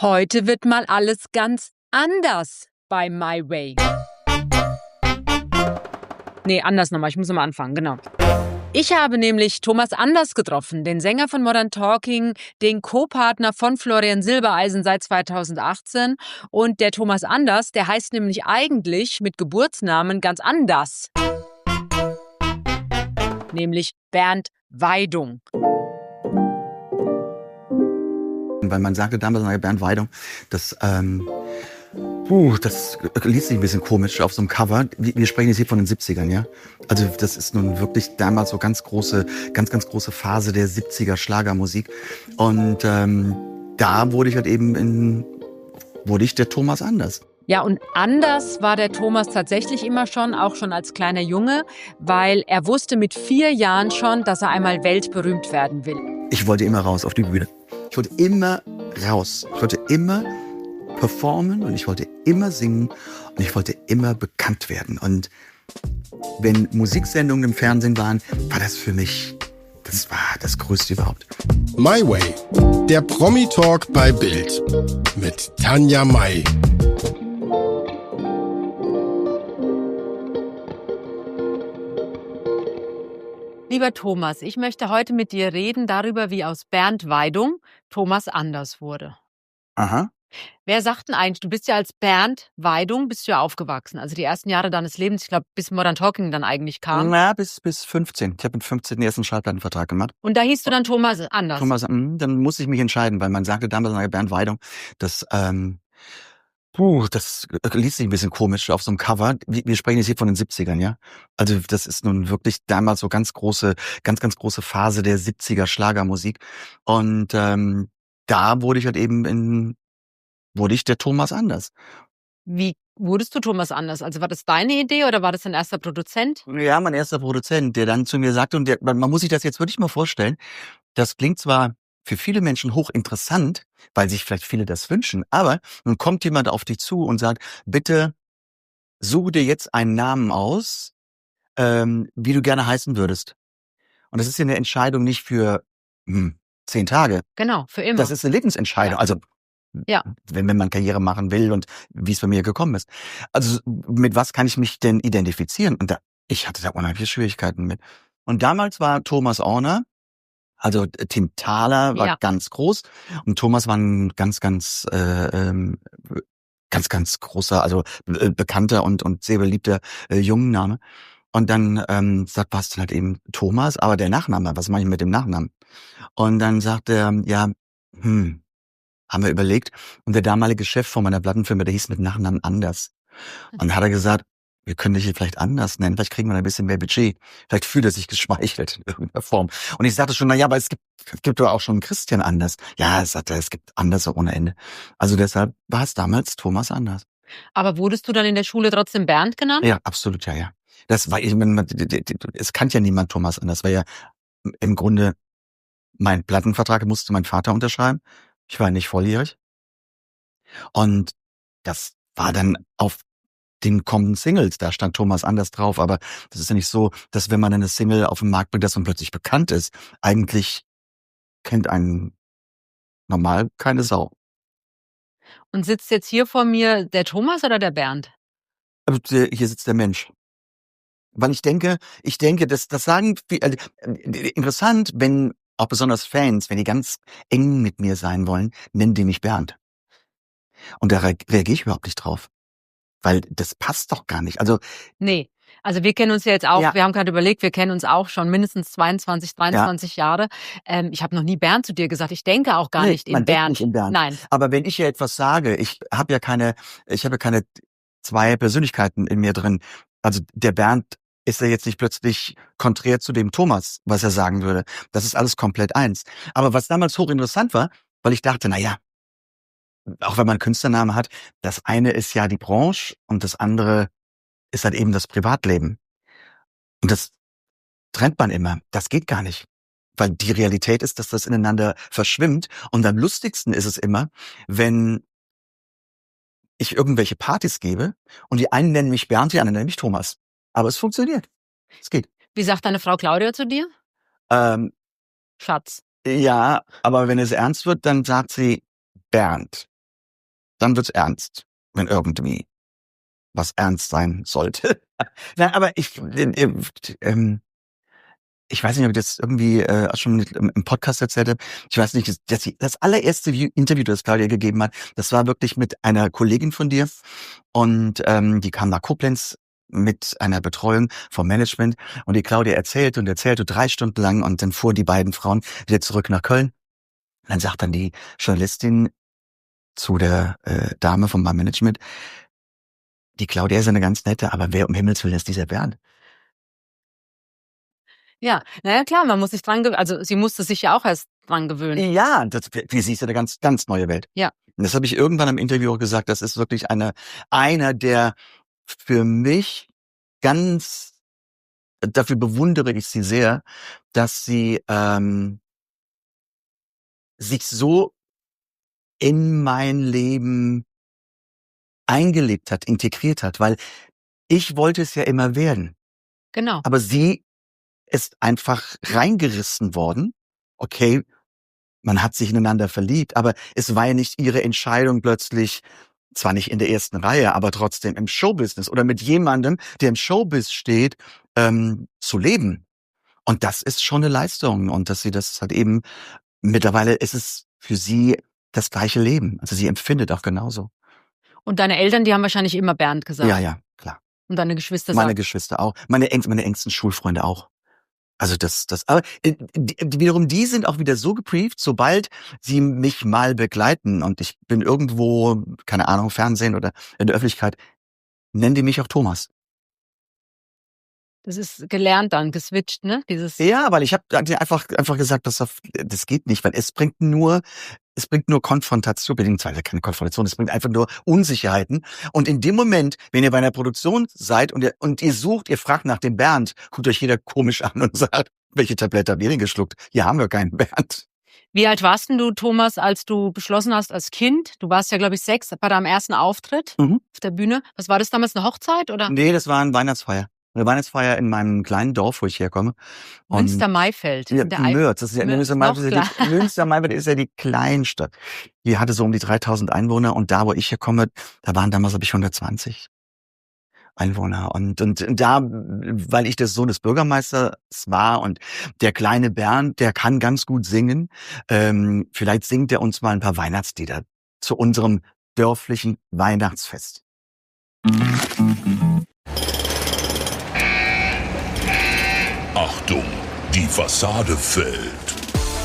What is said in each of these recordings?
Heute wird mal alles ganz anders bei My Way. Nee, anders nochmal. Ich muss nochmal anfangen, genau. Ich habe nämlich Thomas Anders getroffen, den Sänger von Modern Talking, den Co-Partner von Florian Silbereisen seit 2018. Und der Thomas Anders, der heißt nämlich eigentlich mit Geburtsnamen ganz anders. Nämlich Bernd Weidung. Weil man sagte damals, Bernd Weidung, das liest sich ein bisschen komisch auf so einem Cover. Wir sprechen jetzt hier von den 70ern, ja? Also das ist nun wirklich damals so ganz große Phase der 70er Schlagermusik. Und da wurde ich der Thomas Anders. Ja, und anders war der Thomas tatsächlich immer schon, auch schon als kleiner Junge, weil er wusste mit 4 Jahren schon, dass er einmal weltberühmt werden will. Ich wollte immer raus auf die Bühne. Ich wollte immer raus. Ich wollte immer performen und ich wollte immer singen und ich wollte immer bekannt werden. Und wenn Musiksendungen im Fernsehen waren, war das für mich, das war das Größte überhaupt. My Way, der Promi-Talk bei Bild mit Tanja May. Lieber Thomas, ich möchte heute mit dir reden darüber, wie aus Bernd Weidung Thomas Anders wurde. Aha. Wer sagt denn eigentlich, du bist ja als Bernd Weidung bist du ja aufgewachsen, also die ersten Jahre deines Lebens, ich glaube, bis Modern Talking dann eigentlich kam. Na, bis 15. Ich habe mit 15 den ersten Schallplattenvertrag gemacht. Und da hieß du dann Thomas Anders. Dann musste ich mich entscheiden, weil man sagte damals, Bernd Weidung, das liest sich ein bisschen komisch auf so einem Cover. Wir sprechen jetzt hier von den 70ern, ja? Also das ist nun wirklich damals so ganz große Phase der 70er Schlagermusik. Und da wurde ich der Thomas Anders. Wie wurdest du Thomas Anders? Also war das deine Idee oder war das dein erster Produzent? Ja, mein erster Produzent, der dann zu mir sagte, und man muss sich das jetzt wirklich mal vorstellen, das klingt zwar für viele Menschen hochinteressant, weil sich vielleicht viele das wünschen, aber nun kommt jemand auf dich zu und sagt, bitte suche dir jetzt einen Namen aus, wie du gerne heißen würdest. Und das ist ja eine Entscheidung nicht für 10 Tage. Genau, für immer. Das ist eine Lebensentscheidung. Ja. Also Ja. wenn man Karriere machen will und wie es bei mir gekommen ist. Also mit was kann ich mich denn identifizieren? Und ich hatte da unheimliche Schwierigkeiten mit. Und damals war Thomas Orner, also Tim Thaler war ganz groß und Thomas war ein ganz großer, also bekannter und sehr beliebter Jungenname. Und dann warst du halt eben Thomas, aber der Nachname, was mache ich mit dem Nachnamen? Und dann sagt er, haben wir überlegt. Und der damalige Chef von meiner Plattenfirma, der hieß mit Nachnamen Anders. Und dann hat er gesagt, wir können dich vielleicht anders nennen, vielleicht kriegen wir ein bisschen mehr Budget. Vielleicht fühlt er sich geschmeichelt in irgendeiner Form. Und ich sagte schon, aber es gibt doch auch schon Christian Anders. Ja, sagte er, es gibt Anders ohne Ende. Also deshalb war es damals Thomas Anders. Aber wurdest du dann in der Schule trotzdem Bernd genannt? Ja, absolut, ja. Das war, es kannte ja niemand Thomas Anders, weil ja im Grunde mein Plattenvertrag musste mein Vater unterschreiben. Ich war nicht volljährig. Und das war dann auf den kommenden Singles, da stand Thomas Anders drauf, aber das ist ja nicht so, dass wenn man eine Single auf den Markt bringt, dass man plötzlich bekannt ist. Eigentlich kennt einen normal keine Sau. Und sitzt jetzt hier vor mir der Thomas oder der Bernd? Aber hier sitzt der Mensch. Weil ich denke, das sagen interessant, wenn auch besonders Fans, wenn die ganz eng mit mir sein wollen, nennen die mich Bernd. Und da reagiere ich überhaupt nicht drauf. Weil das passt doch gar nicht. Also nee, also wir kennen uns ja jetzt auch, Ja. wir haben gerade überlegt, wir kennen uns auch schon mindestens 22, 23 Jahre. Ich habe noch nie Bernd zu dir gesagt. Ich denke auch gar nicht in man denkt Bernd. nicht in Bernd. Nein. Aber wenn ich ja etwas sage, ich habe ja keine 2 Persönlichkeiten in mir drin. Also der Bernd ist ja jetzt nicht plötzlich konträr zu dem Thomas, was er sagen würde. Das ist alles komplett eins. Aber was damals hochinteressant war, weil ich dachte, auch wenn man einen Künstlernamen hat, das eine ist ja die Branche und das andere ist halt eben das Privatleben. Und das trennt man immer. Das geht gar nicht. Weil die Realität ist, dass das ineinander verschwimmt. Und am lustigsten ist es immer, wenn ich irgendwelche Partys gebe und die einen nennen mich Bernd, die anderen nennen mich Thomas. Aber es funktioniert. Es geht. Wie sagt deine Frau Claudia zu dir? Schatz. Ja, aber wenn es ernst wird, dann sagt sie Bernd. dann wird's ernst, wenn irgendwie was ernst sein sollte. Na, aber ich weiß nicht, ob ich das irgendwie auch schon im Podcast erzählt habe. Ich weiß nicht, das allererste Interview, das Claudia gegeben hat, das war wirklich mit einer Kollegin von dir. Und die kam nach Koblenz mit einer Betreuung vom Management. Und die Claudia erzählte 3 Stunden lang. Und dann fuhren die beiden Frauen wieder zurück nach Köln. Und dann sagt dann die Journalistin zu der Dame vom Management, die Claudia ist eine ganz nette, aber wer um Himmels Willen ist dieser Bernd? Ja, naja, klar, man muss sich also sie musste sich ja auch erst dran gewöhnen. Ja, für sie ist eine ganz, ganz neue Welt. Ja. Und das habe ich irgendwann im Interview auch gesagt, das ist wirklich einer der für mich ganz, dafür bewundere ich sie sehr, dass sie sich so in mein Leben eingelebt hat, integriert hat, weil ich wollte es ja immer werden. Genau. Aber sie ist einfach reingerissen worden. Okay, man hat sich ineinander verliebt, aber es war ja nicht ihre Entscheidung plötzlich, zwar nicht in der ersten Reihe, aber trotzdem im Showbusiness oder mit jemandem, der im Showbiz steht, zu leben. Und das ist schon eine Leistung. Und dass sie das halt eben, mittlerweile ist es für sie das gleiche Leben. Also sie empfindet auch genauso. Und deine Eltern, die haben wahrscheinlich immer Bernd gesagt. Ja, klar. Und deine Geschwister Meine Geschwister auch. Meine engsten Schulfreunde auch. Also aber wiederum, die sind auch wieder so gebrieft, sobald sie mich mal begleiten und ich bin irgendwo, keine Ahnung, Fernsehen oder in der Öffentlichkeit, nennen die mich auch Thomas. Das ist gelernt dann, geswitcht, ne? Ja, weil ich habe einfach gesagt, das geht nicht, weil es bringt nur Konfrontation, beziehungsweise keine Konfrontation, es bringt einfach nur Unsicherheiten. Und in dem Moment, wenn ihr bei einer Produktion seid und ihr sucht, ihr fragt nach dem Bernd, guckt euch jeder komisch an und sagt, welche Tablette habt ihr denn geschluckt? Hier haben wir keinen Bernd. Wie alt warst denn du, Thomas, als du beschlossen hast als Kind? Du warst ja, glaube ich, 6 bei deinem ersten Auftritt auf der Bühne. Was war das damals, eine Hochzeit oder? Nee, das war eine Weihnachtsfeier. Eine Weihnachtsfeier in meinem kleinen Dorf, wo ich herkomme. Münster-Maifeld. Ja, Mörz. Das ist ja Münster-Maifeld ist ja die Kleinstadt. Die hatte so um die 3000 Einwohner und da, wo ich herkomme, da waren damals, glaube ich, 120 Einwohner. Und da, weil ich der Sohn des Bürgermeisters war und der kleine Bernd, der kann ganz gut singen, vielleicht singt er uns mal ein paar Weihnachtslieder zu unserem dörflichen Weihnachtsfest. Achtung, die Fassade fällt.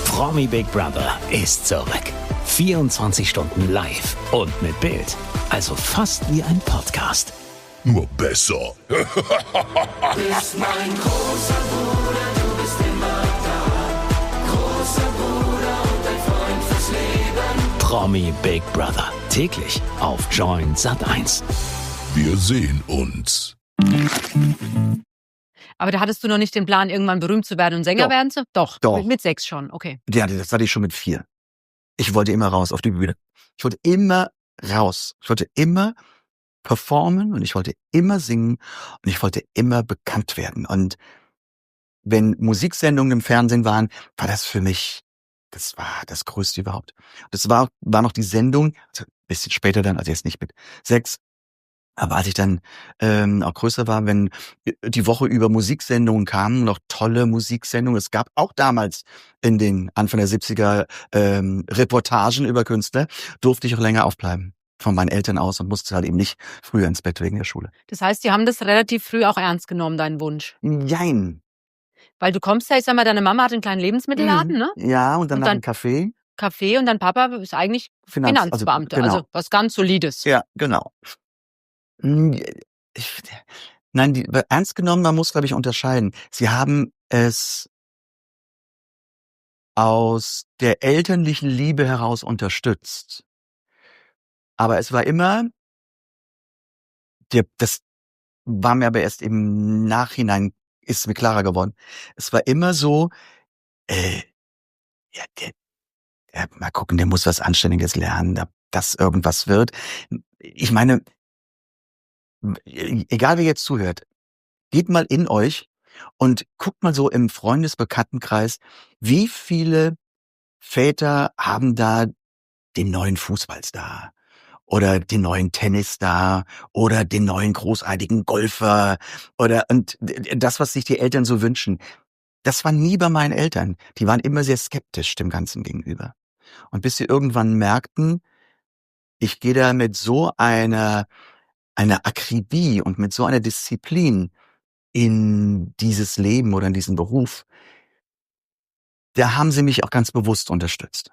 Promi Big Brother ist zurück. 24 Stunden live und mit Bild. Also fast wie ein Podcast. Nur besser. Bist mein großer Bruder, du bist immer da. Großer Bruder und ein Freund fürs Leben. Promi Big Brother. Täglich auf Join Sat.1. Wir sehen uns. Aber da hattest du noch nicht den Plan, irgendwann berühmt zu werden und Sänger werden zu? Doch. Mit 6 schon, okay. Ja, das hatte ich schon mit 4. Ich wollte immer raus auf die Bühne. Ich wollte immer raus. Ich wollte immer performen und ich wollte immer singen und ich wollte immer bekannt werden. Und wenn Musiksendungen im Fernsehen waren, war das für mich, das war das Größte überhaupt. Das war noch die Sendung, also ein bisschen später dann, also jetzt nicht mit 6, aber als ich dann auch größer war, wenn die Woche über Musiksendungen kamen, noch tolle Musiksendungen. Es gab auch damals in den Anfang der 70er Reportagen über Künstler, durfte ich auch länger aufbleiben von meinen Eltern aus und musste halt eben nicht früher ins Bett wegen der Schule. Das heißt, die haben das relativ früh auch ernst genommen, deinen Wunsch. Jein. Weil du kommst ja, ich sag mal, deine Mama hat einen kleinen Lebensmittelladen, ne? Ja, und dann ein Café. Café und dein Papa ist eigentlich Finanzbeamter, also was ganz Solides. Ja, genau. Ernst genommen, man muss, glaube ich, unterscheiden. Sie haben es aus der elterlichen Liebe heraus unterstützt. Aber es war immer, das war mir aber erst im Nachhinein, ist mir klarer geworden. Es war immer so, mal gucken, der muss was Anständiges lernen, ob das irgendwas wird. Ich meine, egal wer jetzt zuhört, geht mal in euch und guckt mal so im Freundesbekanntenkreis, wie viele Väter haben da den neuen Fußballstar oder den neuen Tennisstar oder den neuen großartigen Golfer und das, was sich die Eltern so wünschen. Das war nie bei meinen Eltern. Die waren immer sehr skeptisch dem Ganzen gegenüber. Und bis sie irgendwann merkten, ich gehe da mit so einer Akribie und mit so einer Disziplin in dieses Leben oder in diesen Beruf, da haben sie mich auch ganz bewusst unterstützt.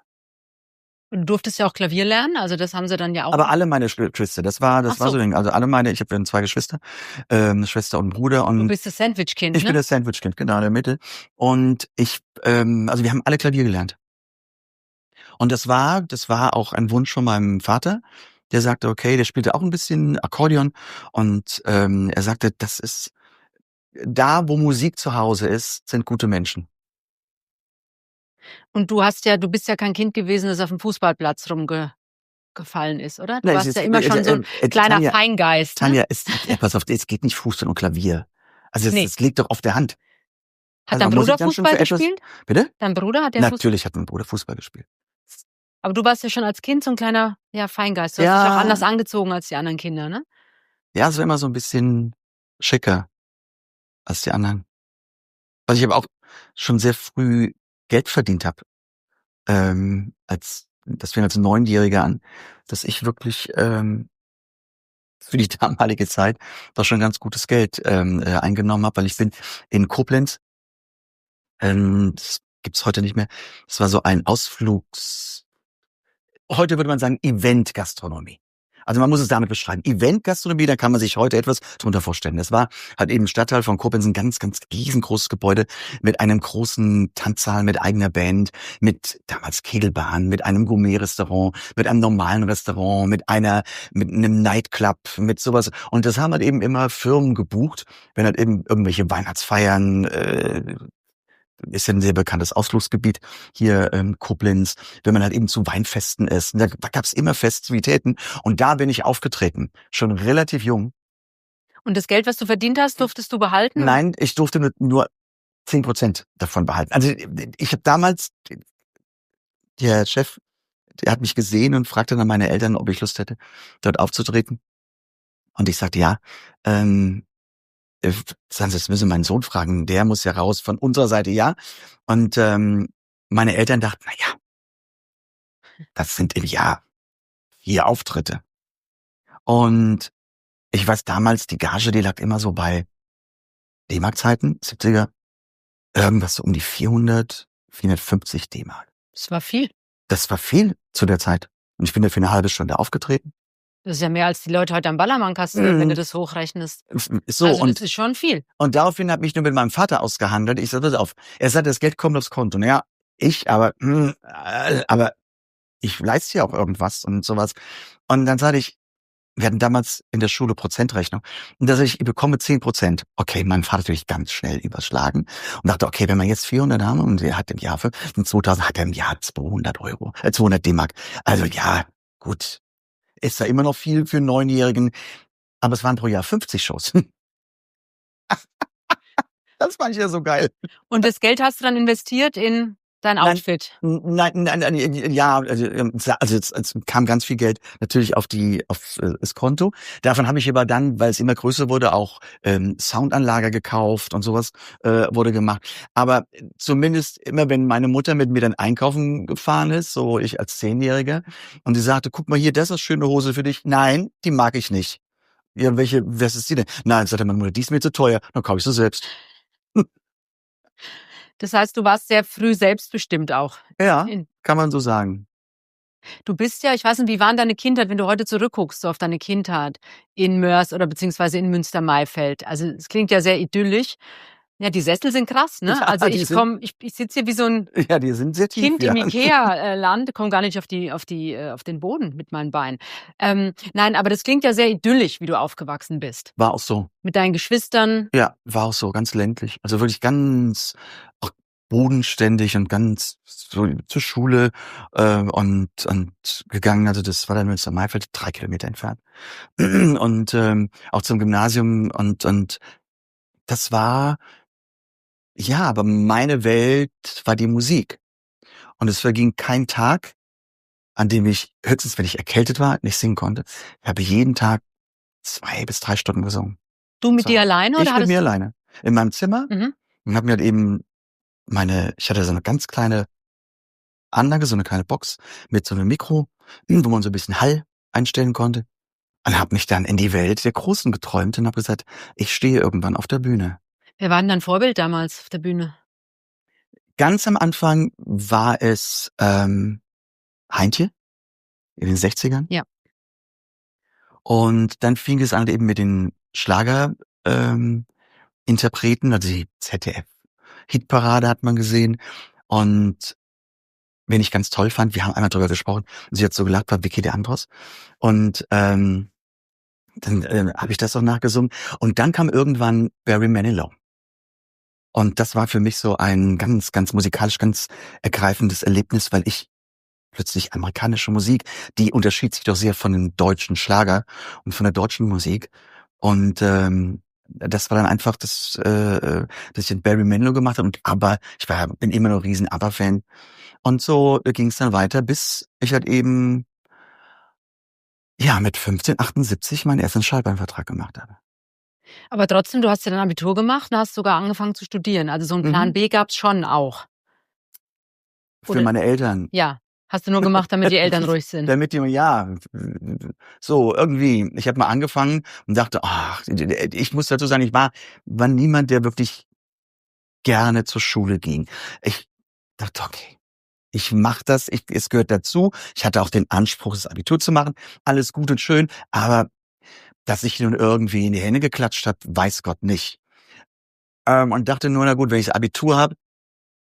Und du durftest ja auch Klavier lernen, also das haben sie dann ja auch. Aber alle meine Geschwister, das war Ach so so. Ding. Also alle meine, ich habe 2 Geschwister, eine Schwester und einen Bruder Du und bist das Sandwich-Kind, ich bin ne? das Sandwich-Kind, genau, in der Mitte. Und also wir haben alle Klavier gelernt. Und das war auch ein Wunsch von meinem Vater. Der sagte, okay, der spielte auch ein bisschen Akkordeon und er sagte, das ist da, wo Musik zu Hause ist, sind gute Menschen. Und du bist ja kein Kind gewesen, das auf dem Fußballplatz rumgefallen ist, oder? Du Nein, warst ja immer schon so ein kleiner Tanja, Feingeist, ne? Tanja, pass auf, es geht nicht Fußball und Klavier. Also Nee. das liegt doch auf der Hand. Hat Also dein man muss sich Bruder dann schon Fußball für etwas- gespielt? Bitte? Dein Bruder hat ja Fußball. Natürlich hat mein Bruder Fußball gespielt. Aber du warst ja schon als Kind so ein kleiner, ja, Feingeist. Du hast Ja. dich auch anders angezogen als die anderen Kinder, ne? Ja, so immer so ein bisschen schicker als die anderen. Weil ich aber auch schon sehr früh Geld verdient habe. Das fing als 9-Jähriger an, dass ich wirklich für die damalige Zeit doch schon ganz gutes Geld eingenommen habe, weil ich bin in Koblenz, das gibt's heute nicht mehr, das war so ein heute würde man sagen Event-Gastronomie. Also man muss es damit beschreiben. Event-Gastronomie, da kann man sich heute etwas drunter vorstellen. Das war halt eben Stadtteil von Koblenz, ein ganz, ganz riesengroßes Gebäude mit einem großen Tanzsaal, mit eigener Band, mit damals Kegelbahn, mit einem Gourmet-Restaurant, mit einem normalen Restaurant, mit einem Nightclub, mit sowas. Und das haben halt eben immer Firmen gebucht, wenn halt eben irgendwelche Weihnachtsfeiern, ist ja ein sehr bekanntes Ausflugsgebiet hier Koblenz, wenn man halt eben zu Weinfesten ist. Da gab's immer Festivitäten und da bin ich aufgetreten, schon relativ jung. Und das Geld, was du verdient hast, durftest du behalten? Nein, ich durfte nur 10% davon behalten. Also ich habe damals, der Chef, der hat mich gesehen und fragte dann meine Eltern, ob ich Lust hätte, dort aufzutreten. Und ich sagte ja. Sagen Sie, das müssen Sie meinen Sohn fragen, der muss ja raus. Von unserer Seite ja. Und meine Eltern dachten, na ja, das sind im Jahr 4 Auftritte. Und ich weiß damals, die Gage, die lag immer so bei D-Mark-Zeiten, 70er, irgendwas so um die 450 D-Mark. Das war viel. Das war viel zu der Zeit. Und ich bin da für eine halbe Stunde aufgetreten. Das ist ja mehr, als die Leute heute am Ballermann kassieren, wenn du das hochrechnest. So, Also und das ist schon viel. Und daraufhin habe ich nur mit meinem Vater ausgehandelt. Ich sagte, pass auf. Er sagte, das Geld kommt aufs Konto. Naja, aber ich leiste ja auch irgendwas und sowas. Und dann sagte ich, wir hatten damals in der Schule Prozentrechnung. Und da sagte ich bekomme 10%. Okay, mein Vater natürlich ganz schnell überschlagen und dachte, okay, wenn wir jetzt 400 haben und er hat im Jahr 2000 hat er im Jahr 200 D-Mark. Also ja, gut. Ist da immer noch viel für einen 9-Jährigen. Aber es waren pro Jahr 50 Shows. Das fand ich ja so geil. Und das Geld hast du dann investiert in dein Outfit? Nein, ja, also es kam ganz viel Geld natürlich auf das Konto. Davon habe ich aber dann, weil es immer größer wurde, auch Soundanlage gekauft und sowas wurde gemacht. Aber zumindest immer, wenn meine Mutter mit mir dann einkaufen gefahren ist, so ich als 10-Jähriger, und sie sagte, guck mal hier, das ist schöne Hose für dich. Nein, die mag ich nicht. Ja, was ist die denn? Nein, sagte meine Mutter, die ist mir zu teuer, dann kaufe ich sie selbst. Das heißt, du warst sehr früh selbstbestimmt auch. Ja, kann man so sagen. Du bist ja, ich weiß nicht, wie war deine Kindheit, wenn du heute zurückguckst, so auf deine Kindheit in Mörs oder beziehungsweise in Münster-Maifeld? Also es klingt ja sehr idyllisch. Ja, die Sessel sind krass, ne? Ja, Also die ich sitze hier wie so ein Ja, die sind sehr tief. Kind ja. im Ikea-Land, komme gar nicht auf den Boden mit meinen Beinen. Nein, aber das klingt ja sehr idyllisch, wie du aufgewachsen bist. War auch so. Mit deinen Geschwistern. Ja, war auch so, ganz ländlich. Also wirklich ganz auch bodenständig und ganz so zur Schule und gegangen. Also das war dann Münster-Maifeld, 3 Kilometer entfernt. Und auch zum Gymnasium und das war, ja, aber meine Welt war die Musik. Und es verging kein Tag, an dem ich höchstens, wenn ich erkältet war, nicht singen konnte. Ich habe jeden Tag 2 bis 3 Stunden gesungen. Du mit So. dir alleine oder Ich mit hattest mir du? alleine. In meinem Zimmer Mhm. und habe mir halt eben ich hatte so eine ganz kleine Anlage, so eine kleine Box mit so einem Mikro, wo man so ein bisschen Hall einstellen konnte. Und habe mich dann in die Welt der Großen geträumt und habe gesagt, ich stehe irgendwann auf der Bühne. Wer war denn dein Vorbild damals auf der Bühne? Ganz am Anfang war es Heintje in den 60ern. Ja. Und dann fing es an eben mit den Schlager Interpreten, also die ZDF-Hitparade hat man gesehen. Und wen ich ganz toll fand, wir haben einmal drüber gesprochen, und sie hat so gelacht, war Vicky Leandros. Und dann habe ich das auch nachgesungen. Und dann kam irgendwann Barry Manilow. Und das war für mich so ein ganz, ganz musikalisch ganz ergreifendes Erlebnis, weil ich plötzlich amerikanische Musik, die unterschied sich doch sehr von dem deutschen Schlager und von der deutschen Musik. Und das war dann einfach das, dass ich den Barry Manilow gemacht habe. Und ABBA, bin immer noch ein riesen ABBA-Fan. Und so ging es dann weiter, bis ich halt eben mit 15, 78 meinen ersten Schallplattenvertrag gemacht habe. Aber trotzdem, du hast ja dann Abitur gemacht und hast sogar angefangen zu studieren. Also so einen Plan B gab's schon auch. Für Oder- meine Eltern. Ja, hast du nur gemacht, damit die Eltern ruhig sind. Damit die, so irgendwie. Ich habe mal angefangen und dachte, ich muss dazu sagen, ich war niemand, der wirklich gerne zur Schule ging. Ich dachte, okay, ich mache das, es gehört dazu. Ich hatte auch den Anspruch, das Abitur zu machen. Alles gut und schön, aber dass ich nun irgendwie in die Hände geklatscht habe, weiß Gott nicht. Und dachte nur, na gut, wenn ich das Abitur habe,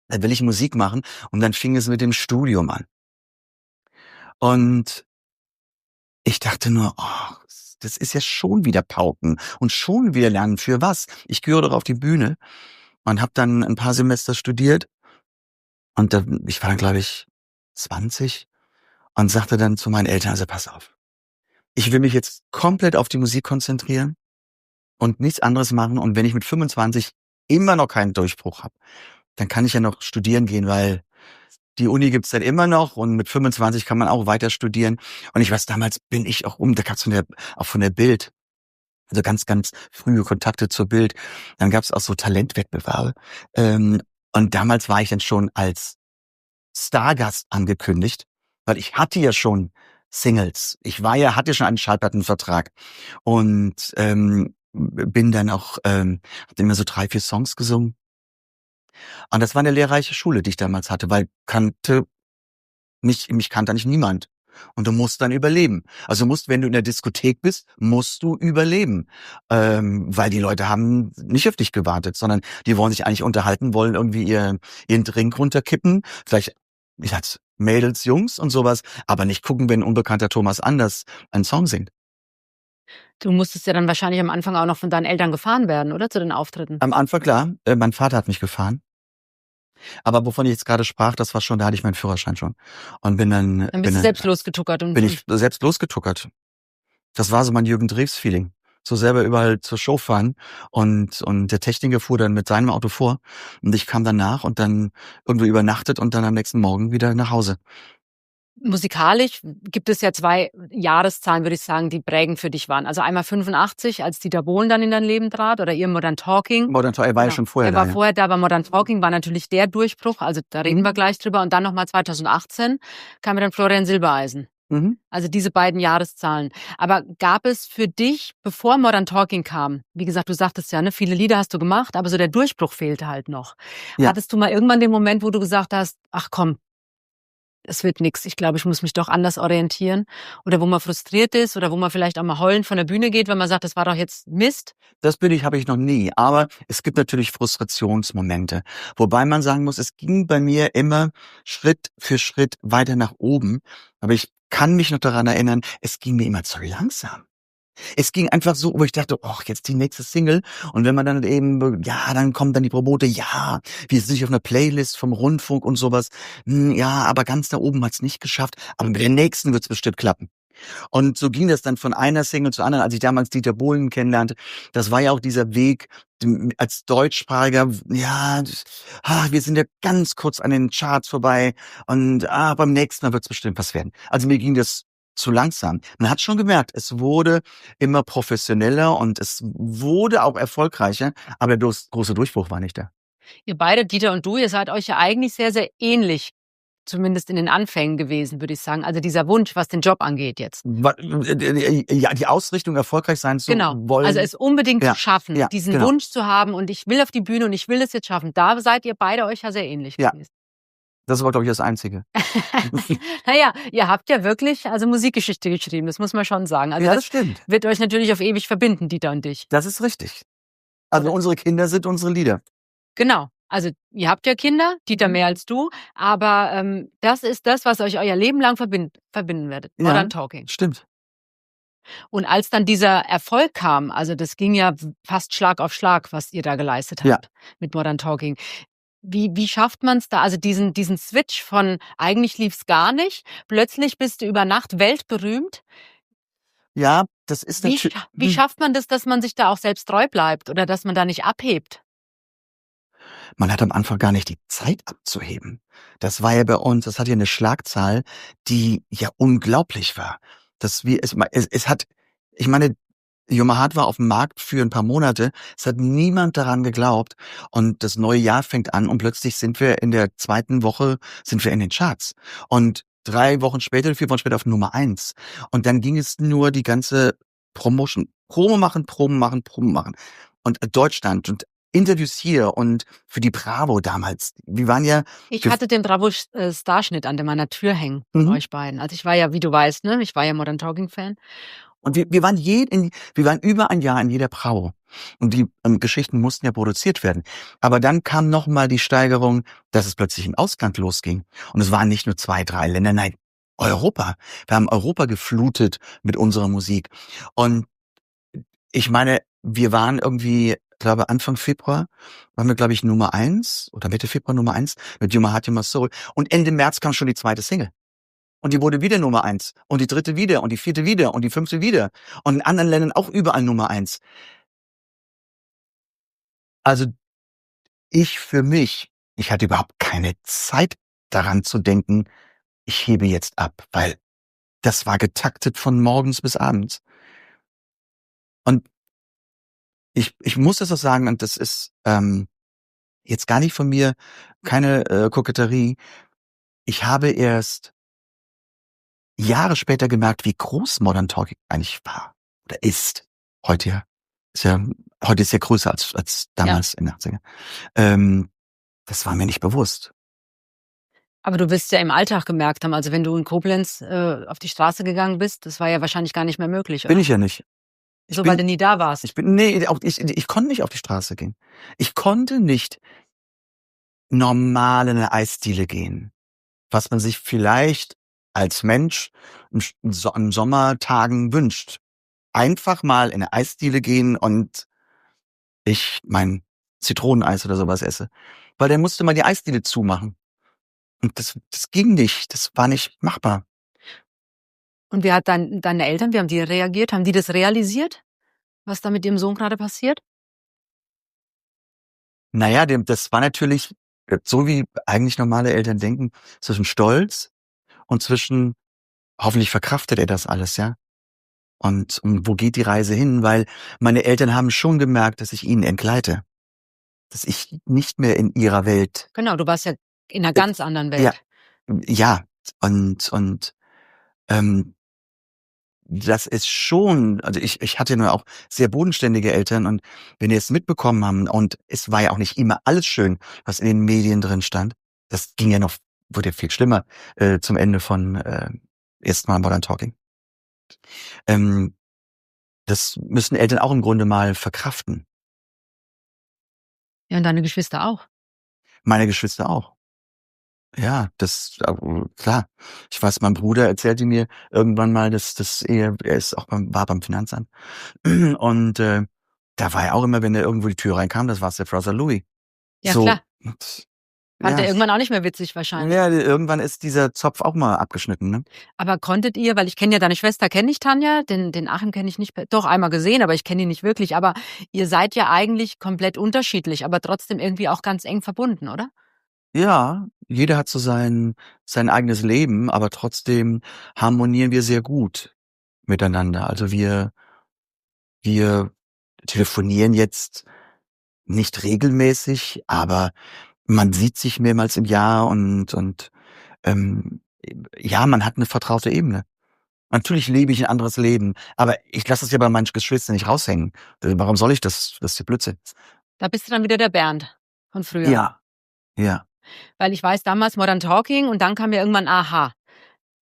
dann will ich Musik machen. Und dann fing es mit dem Studium an. Und ich dachte nur, das ist ja schon wieder Pauken und schon wieder Lernen. Für was? Ich gehöre doch auf die Bühne und habe dann ein paar Semester studiert. Und ich war dann, glaube ich, 20 und sagte dann zu meinen Eltern, also pass auf, ich will mich jetzt komplett auf die Musik konzentrieren und nichts anderes machen. Und wenn ich mit 25 immer noch keinen Durchbruch habe, dann kann ich ja noch studieren gehen, weil die Uni gibt's dann immer noch und mit 25 kann man auch weiter studieren. Und ich weiß, damals bin ich auch da gab's auch von der Bild, also ganz, ganz frühe Kontakte zur Bild. Dann gab's auch so Talentwettbewerbe. Und damals war ich dann schon als Stargast angekündigt, weil ich hatte ja schon Singles. Hatte schon einen Schallplattenvertrag und bin dann auch, hab immer so 3, 4 Songs gesungen. Und das war eine lehrreiche Schule, die ich damals hatte, weil mich kannte eigentlich niemand. Und du musst dann überleben. Also wenn du in der Diskothek bist, musst du überleben. Weil die Leute haben nicht auf dich gewartet, sondern die wollen sich eigentlich unterhalten, wollen irgendwie ihren Drink runterkippen. Vielleicht, Mädels, Jungs und sowas, aber nicht gucken, wenn ein unbekannter Thomas Anders einen Song singt. Du musstest ja dann wahrscheinlich am Anfang auch noch von deinen Eltern gefahren werden, oder? Zu den Auftritten. Am Anfang, klar, mein Vater hat mich gefahren. Aber wovon ich jetzt gerade sprach, da hatte ich meinen Führerschein schon. Und Dann bist du selbst losgetuckert. Bin ich selbst losgetuckert. Das war so mein Jürgen Drews-Feeling. So selber überall zur Show fahren und der Techniker fuhr dann mit seinem Auto vor und ich kam dann nach und dann irgendwo übernachtet und dann am nächsten Morgen wieder nach Hause. Musikalisch gibt es ja 2 Jahreszahlen, würde ich sagen, die prägend für dich waren. Also einmal 85, als Dieter Bohlen dann in dein Leben trat, oder ihr Modern Talking. Er war ja schon vorher da. Er war vorher da, aber Modern Talking war natürlich der Durchbruch, also da reden wir gleich drüber. Und dann nochmal 2018 kam dann Florian Silbereisen. Mhm. Also diese beiden Jahreszahlen. Aber gab es für dich, bevor Modern Talking kam, wie gesagt, du sagtest ja, ne, viele Lieder hast du gemacht, aber so der Durchbruch fehlte halt noch. Ja. Hattest du mal irgendwann den Moment, wo du gesagt hast, ach komm, es wird nix, ich glaube, ich muss mich doch anders orientieren? Oder wo man frustriert ist oder wo man vielleicht auch mal heulend von der Bühne geht, wenn man sagt, das war doch jetzt Mist? Das habe ich noch nie. Aber es gibt natürlich Frustrationsmomente. Wobei man sagen muss, es ging bei mir immer Schritt für Schritt weiter nach oben. Aber ich kann mich noch daran erinnern, es ging mir immer zu langsam. Es ging einfach so, wo ich dachte, jetzt die nächste Single. Und wenn man dann eben, dann kommen dann die Promote, wir sind auf einer Playlist vom Rundfunk und sowas. Aber ganz da oben hat's nicht geschafft. Aber mit der nächsten wird's bestimmt klappen. Und so ging das dann von einer Single zur anderen. Als ich damals Dieter Bohlen kennenlernte, das war ja auch dieser Weg als Deutschsprachiger, ja, wir sind ja ganz kurz an den Charts vorbei und beim nächsten Mal wird's bestimmt was werden. Also mir ging das zu langsam. Man hat schon gemerkt, es wurde immer professioneller und es wurde auch erfolgreicher, aber der große Durchbruch war nicht da. Ihr beide, Dieter und du, ihr seid euch ja eigentlich sehr, sehr ähnlich. Zumindest in den Anfängen gewesen, würde ich sagen. Also dieser Wunsch, was den Job angeht jetzt. Ja, die Ausrichtung, erfolgreich sein zu wollen. Also es unbedingt Ja, zu schaffen, ja, diesen genau. Wunsch zu haben und ich will auf die Bühne und ich will das jetzt schaffen. Da seid ihr beide euch ja sehr ähnlich Ja. gewesen. Das war, glaube ich, das Einzige. Naja, ihr habt ja wirklich also Musikgeschichte geschrieben, das muss man schon sagen. Also Ja, das das stimmt. wird euch natürlich auf ewig verbinden, Dieter und dich. Das ist richtig. Also unsere Kinder sind unsere Lieder. Genau. Also ihr habt ja Kinder, Dieter mehr als du, aber das ist das, was euch euer Leben lang verbinden werdet. Ja. Modern Talking. Stimmt. Und als dann dieser Erfolg kam, also das ging ja fast Schlag auf Schlag, was ihr da geleistet habt Ja. mit Modern Talking. Wie schafft man es da? Also diesen Switch von eigentlich lief's gar nicht, plötzlich bist du über Nacht weltberühmt. Ja, das ist Wie natürlich. schafft man das, dass man sich da auch selbst treu bleibt oder dass man da nicht abhebt? Man hat am Anfang gar nicht die Zeit abzuheben. Das war ja bei uns, das hat ja eine Schlagzahl, die ja unglaublich war. Ich meine, Yuma Hart war auf dem Markt für ein paar Monate. Es hat niemand daran geglaubt. Und das neue Jahr fängt an und plötzlich sind wir in der zweiten Woche in den Charts. Und 4 Wochen später auf Nummer 1. Und dann ging es nur die ganze Promotion. Promo machen. Und Deutschland und Interviews hier und für die Bravo damals. Wir waren ja. Ich hatte den Bravo-Starschnitt an meiner Tür hängen von euch beiden. Also ich war ja, wie du weißt, ne, ich war ja Modern Talking-Fan. Und wir waren über ein Jahr in jeder Bravo. Und die Geschichten mussten ja produziert werden. Aber dann kam noch mal die Steigerung, dass es plötzlich im Ausland losging. Und es waren nicht nur 2, 3 Länder, nein, Europa. Wir haben Europa geflutet mit unserer Musik. Und ich meine, wir waren irgendwie, ich glaube Anfang Februar, waren wir, glaube ich, Nummer 1 oder Mitte Februar Nummer 1 mit Yuma Hart, Yuma Soul. Und Ende März kam schon die zweite Single. Und die wurde wieder Nummer 1. Und die dritte wieder. Und die vierte wieder. Und die fünfte wieder. Und in anderen Ländern auch überall Nummer 1. Also ich hatte überhaupt keine Zeit daran zu denken, ich hebe jetzt ab, weil das war getaktet von morgens bis abends. Und ich muss das auch sagen, und das ist jetzt gar nicht von mir, keine Koketterie. Ich habe erst Jahre später gemerkt, wie groß Modern Talking eigentlich war oder ist. Heute ist ja größer als damals in den 80ern. Das war mir nicht bewusst. Aber du wirst ja im Alltag gemerkt haben, also wenn du in Koblenz auf die Straße gegangen bist, das war ja wahrscheinlich gar nicht mehr möglich, oder? Bin ich ja nicht. Weil du nie da warst. Ich konnte nicht auf die Straße gehen. Ich konnte nicht normal in eine Eisdiele gehen, was man sich vielleicht als Mensch an Sommertagen wünscht. Einfach mal in eine Eisdiele gehen und ich mein Zitroneneis oder sowas esse. Weil dann musste man die Eisdiele zumachen. Und das ging nicht. Das war nicht machbar. Und wie hat deine Eltern, wie haben die reagiert? Haben die das realisiert, was da mit ihrem Sohn gerade passiert? Naja, das war natürlich so, wie eigentlich normale Eltern denken, zwischen Stolz und zwischen hoffentlich verkraftet er das alles, ja. Und wo geht die Reise hin? Weil meine Eltern haben schon gemerkt, dass ich ihnen entgleite. Dass ich nicht mehr in ihrer Welt. Genau, du warst ja in einer ganz anderen Welt. Ja. Und das ist schon, also ich hatte nur auch sehr bodenständige Eltern und wenn die es mitbekommen haben und es war ja auch nicht immer alles schön, was in den Medien drin stand, das ging ja noch, wurde ja viel schlimmer zum Ende von erstmal Modern Talking. Das müssen Eltern auch im Grunde mal verkraften. Ja, und deine Geschwister auch. Meine Geschwister auch. Ja, klar. Ich weiß, mein Bruder erzählte mir irgendwann mal, dass er ist auch war beim Finanzamt. Und da war er auch immer, wenn er irgendwo die Tür reinkam, das war der Brother Louis. Ja, so, klar. Fand er Ja. irgendwann auch nicht mehr witzig wahrscheinlich. Ja, irgendwann ist dieser Zopf auch mal abgeschnitten, ne? Aber konntet ihr, weil ich kenne ja deine Schwester, kenne ich Tanja, den Achim kenne ich nicht, doch einmal gesehen, aber ich kenne ihn nicht wirklich. Aber ihr seid ja eigentlich komplett unterschiedlich, aber trotzdem irgendwie auch ganz eng verbunden, oder? Ja, jeder hat so sein eigenes Leben, aber trotzdem harmonieren wir sehr gut miteinander. Also wir telefonieren jetzt nicht regelmäßig, aber man sieht sich mehrmals im Jahr und ja, man hat eine vertraute Ebene. Natürlich lebe ich ein anderes Leben, aber ich lasse es ja bei meinen Geschwistern nicht raushängen. Warum soll ich das? Das ist ja Blödsinn. Da bist du dann wieder der Bernd von früher. Ja, ja, Weil ich weiß, damals Modern Talking und dann kam ja irgendwann Aha.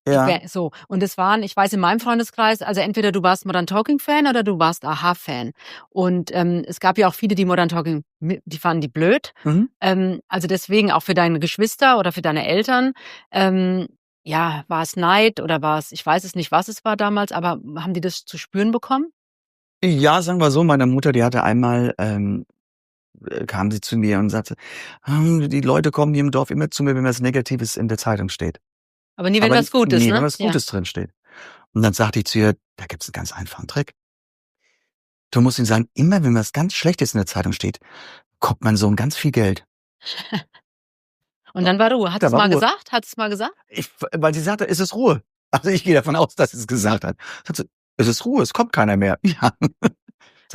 ja. So. Und es waren, ich weiß, in meinem Freundeskreis, also entweder du warst Modern Talking Fan oder du warst Aha-Fan. Und es gab ja auch viele, die Modern Talking, die fanden die blöd. Mhm. Also deswegen auch für deine Geschwister oder für deine Eltern, ja, war es Neid oder war es, ich weiß es nicht, was es war damals, aber haben die das zu spüren bekommen? Ja, sagen wir so, meine Mutter, die hatte einmal, kam sie zu mir und sagte, die Leute kommen hier im Dorf immer zu mir, wenn was Negatives in der Zeitung steht. Aber nie, wenn Aber was Gutes, nie, ne? wenn was Gutes drin steht. Und dann sagte ich zu ihr, da gibt's einen ganz einfachen Trick. Du musst ihnen sagen, immer wenn was ganz Schlechtes in der Zeitung steht, kommt mein Sohn ganz viel Geld. Und dann war Ruhe. Hat Da es war mal Ruhe. gesagt? Hat es mal gesagt? Weil sie sagte, es ist Ruhe. Also ich gehe davon aus, dass sie es gesagt hat. Sagt sie, es ist Ruhe, es kommt keiner mehr. Ja.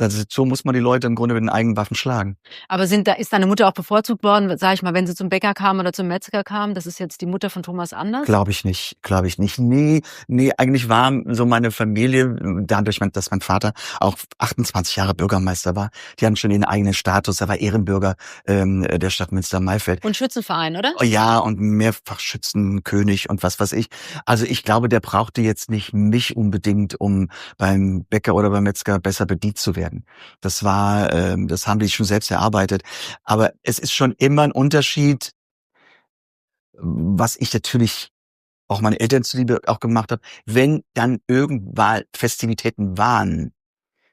Also so muss man die Leute im Grunde mit den eigenen Waffen schlagen. Aber ist deine Mutter auch bevorzugt worden, sag ich mal, wenn sie zum Bäcker kam oder zum Metzger kam? Das ist jetzt die Mutter von Thomas Anders? Glaube ich nicht. Nee, eigentlich war so meine Familie, dadurch, dass mein Vater auch 28 Jahre Bürgermeister war, die haben schon ihren eigenen Status, er war Ehrenbürger der Stadt Münster-Maifeld. Und Schützenverein, oder? Ja, und mehrfach Schützenkönig und was weiß ich. Also ich glaube, der brauchte jetzt nicht mich unbedingt, um beim Bäcker oder beim Metzger besser bedient zu werden. Das haben die sich schon selbst erarbeitet. Aber es ist schon immer ein Unterschied, was ich natürlich auch meine Eltern zuliebe auch gemacht habe, wenn dann irgendwann Festivitäten waren,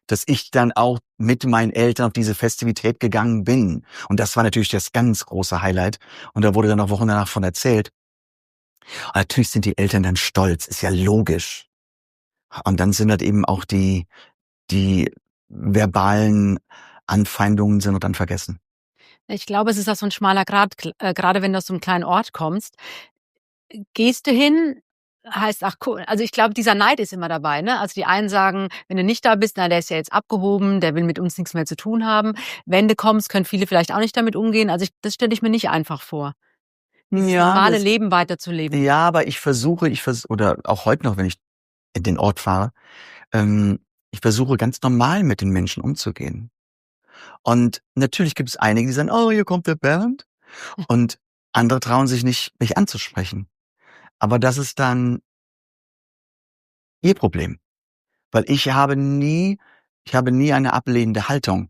dass ich dann auch mit meinen Eltern auf diese Festivität gegangen bin. Und das war natürlich das ganz große Highlight. Und da wurde dann auch Wochen danach von erzählt. Und natürlich sind die Eltern dann stolz, ist ja logisch. Und dann sind halt eben auch die verbalen Anfeindungen sind dann vergessen. Ich glaube, es ist auch so ein schmaler Grat, gerade wenn du aus so einem kleinen Ort kommst. Gehst du hin, heißt, ach cool, also ich glaube, dieser Neid ist immer dabei, ne? Also die einen sagen, wenn du nicht da bist, na, der ist ja jetzt abgehoben, der will mit uns nichts mehr zu tun haben. Wenn du kommst, können viele vielleicht auch nicht damit umgehen. Also das stelle ich mir nicht einfach vor, dieses normale Leben weiterzuleben. Ja, aber ich versuche, oder auch heute noch, wenn ich in den Ort fahre, ich versuche ganz normal mit den Menschen umzugehen. Und natürlich gibt es einige, die sagen, oh, hier kommt der Bernd. Und andere trauen sich nicht, mich anzusprechen. Aber das ist dann ihr Problem. Weil ich habe nie eine ablehnende Haltung,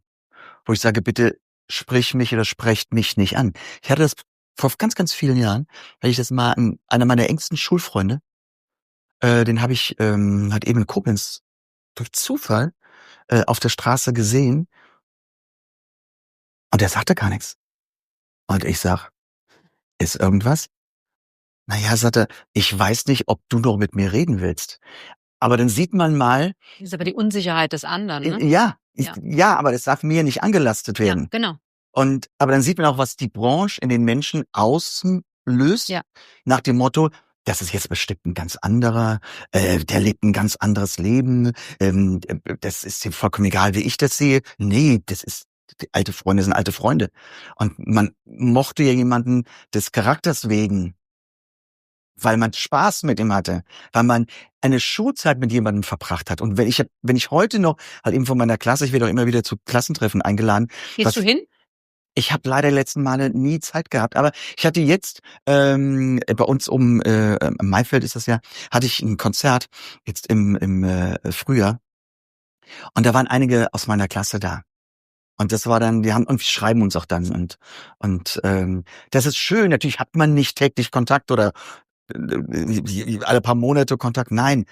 wo ich sage, bitte sprich mich oder sprecht mich nicht an. Ich hatte das vor ganz, ganz vielen Jahren, weil ich das mal einer meiner engsten Schulfreunde, den habe ich halt eben in Koblenz durch Zufall auf der Straße gesehen und der sagte gar nichts. Und ich sag, ist irgendwas? Naja, sagt er, ich weiß nicht, ob du noch mit mir reden willst. Aber dann sieht man mal, Das ist aber die Unsicherheit des anderen, ne? ja, aber das darf mir nicht angelastet werden. Ja, genau. Aber dann sieht man auch, was die Branche in den Menschen auslöst, Ja. nach dem Motto, das ist jetzt bestimmt ein ganz anderer, der lebt ein ganz anderes Leben, das ist ihm vollkommen egal, wie ich das sehe. Nee, die alte Freunde sind alte Freunde. Und man mochte ja jemanden des Charakters wegen, weil man Spaß mit ihm hatte, weil man eine Schulzeit mit jemandem verbracht hat. Und wenn ich heute noch, halt eben von meiner Klasse, ich werde auch immer wieder zu Klassentreffen eingeladen. Gehst du hin? Ich habe leider die letzten Male nie Zeit gehabt, aber ich hatte jetzt bei uns Maifeld ist das ja, hatte ich ein Konzert jetzt im Frühjahr und da waren einige aus meiner Klasse da. Und das war dann, wir schreiben uns auch dann und das ist schön. Natürlich hat man nicht täglich Kontakt oder alle paar Monate Kontakt. Nein.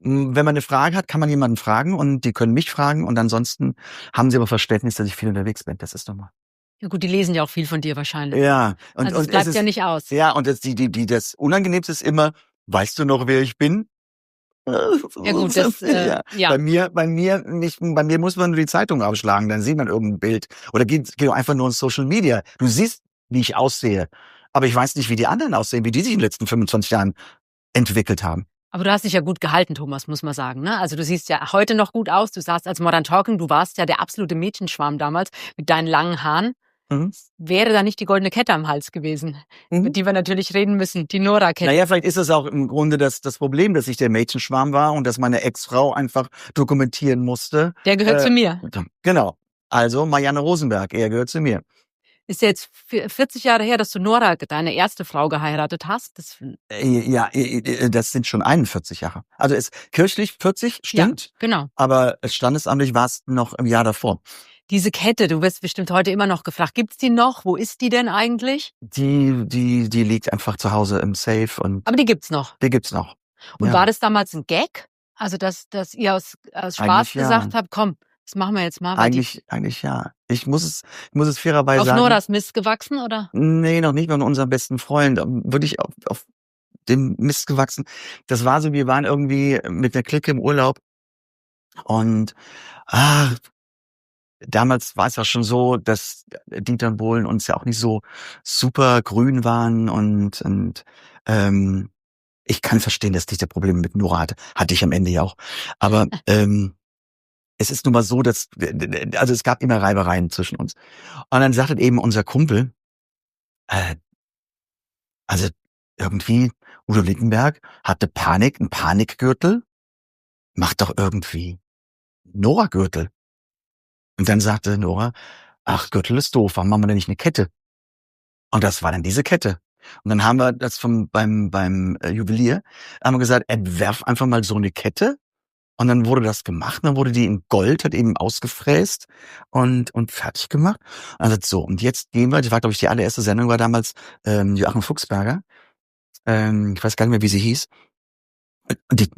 Wenn man eine Frage hat, kann man jemanden fragen und die können mich fragen und ansonsten haben sie aber Verständnis, dass ich viel unterwegs bin. Das ist normal. Ja gut, die lesen ja auch viel von dir wahrscheinlich. Ja. Also es bleibt ja nicht aus. Ja, und das Unangenehmste ist immer, weißt du noch, wer ich bin? Ja gut, das, ja. ja. Bei mir nicht, bei mir muss man nur die Zeitung aufschlagen, dann sieht man irgendein Bild. Oder geht doch einfach nur in Social Media. Du siehst, wie ich aussehe. Aber ich weiß nicht, wie die anderen aussehen, wie die sich in den letzten 25 Jahren entwickelt haben. Aber du hast dich ja gut gehalten, Thomas, muss man sagen, ne? Also du siehst ja heute noch gut aus. Du sahst als Modern Talking, du warst ja der absolute Mädchenschwarm damals mit deinen langen Haaren. Mhm. Wäre da nicht die goldene Kette am Hals gewesen, Mhm. mit die wir natürlich reden müssen, die Nora-Kette. Naja, vielleicht ist es auch im Grunde das Problem, dass ich der Mädchenschwarm war und dass meine Ex-Frau einfach dokumentieren musste. Der gehört zu mir. Genau. Also Marianne Rosenberg, er gehört zu mir. Ist ja jetzt 40 Jahre her, dass du Nora, deine erste Frau, geheiratet hast. Ja, das sind schon 41 Jahre. Also es kirchlich 40, stimmt. Ja, genau. Aber standesamtlich war es noch im Jahr davor. Diese Kette, du wirst bestimmt heute immer noch gefragt, gibt's die noch? Wo ist die denn eigentlich? Die liegt einfach zu Hause im Safe und Aber die gibt's noch. die gibt's noch. Und Ja. war das damals ein Gag? Also, dass ihr aus Spaß Eigentlich ja. gesagt habt, komm, das machen wir jetzt mal. Weil Eigentlich ja. Ich muss es fairerweise auf sagen. Noras Mist gewachsen, oder? Nee, noch nicht bei unserem besten Freund. Wirklich auf dem Mist gewachsen. Das war so, wir waren irgendwie mit der Clique im Urlaub und damals war es ja schon so, dass Dieter und Bohlen uns ja auch nicht so super grün waren und ich kann verstehen, dass Dieter Probleme mit Nora hatte. Hatte ich am Ende ja auch. Aber es ist nun mal so, dass also es gab immer Reibereien zwischen uns. Und dann sagte eben unser Kumpel, also irgendwie Udo Lindenberg hatte Panik, einen Panikgürtel, macht doch irgendwie Nora-Gürtel. Und dann sagte Nora, ach, Gürtel ist doof, warum machen wir denn nicht eine Kette? Und das war dann diese Kette. Und dann haben wir das beim Juwelier, haben wir gesagt, entwerf einfach mal so eine Kette. Und dann wurde das gemacht, dann wurde die in Gold, hat eben ausgefräst und fertig gemacht. Also so, und jetzt gehen wir, das war, glaube ich, die allererste Sendung, war damals Joachim Fuchsberger. Ich weiß gar nicht mehr, wie sie hieß. Und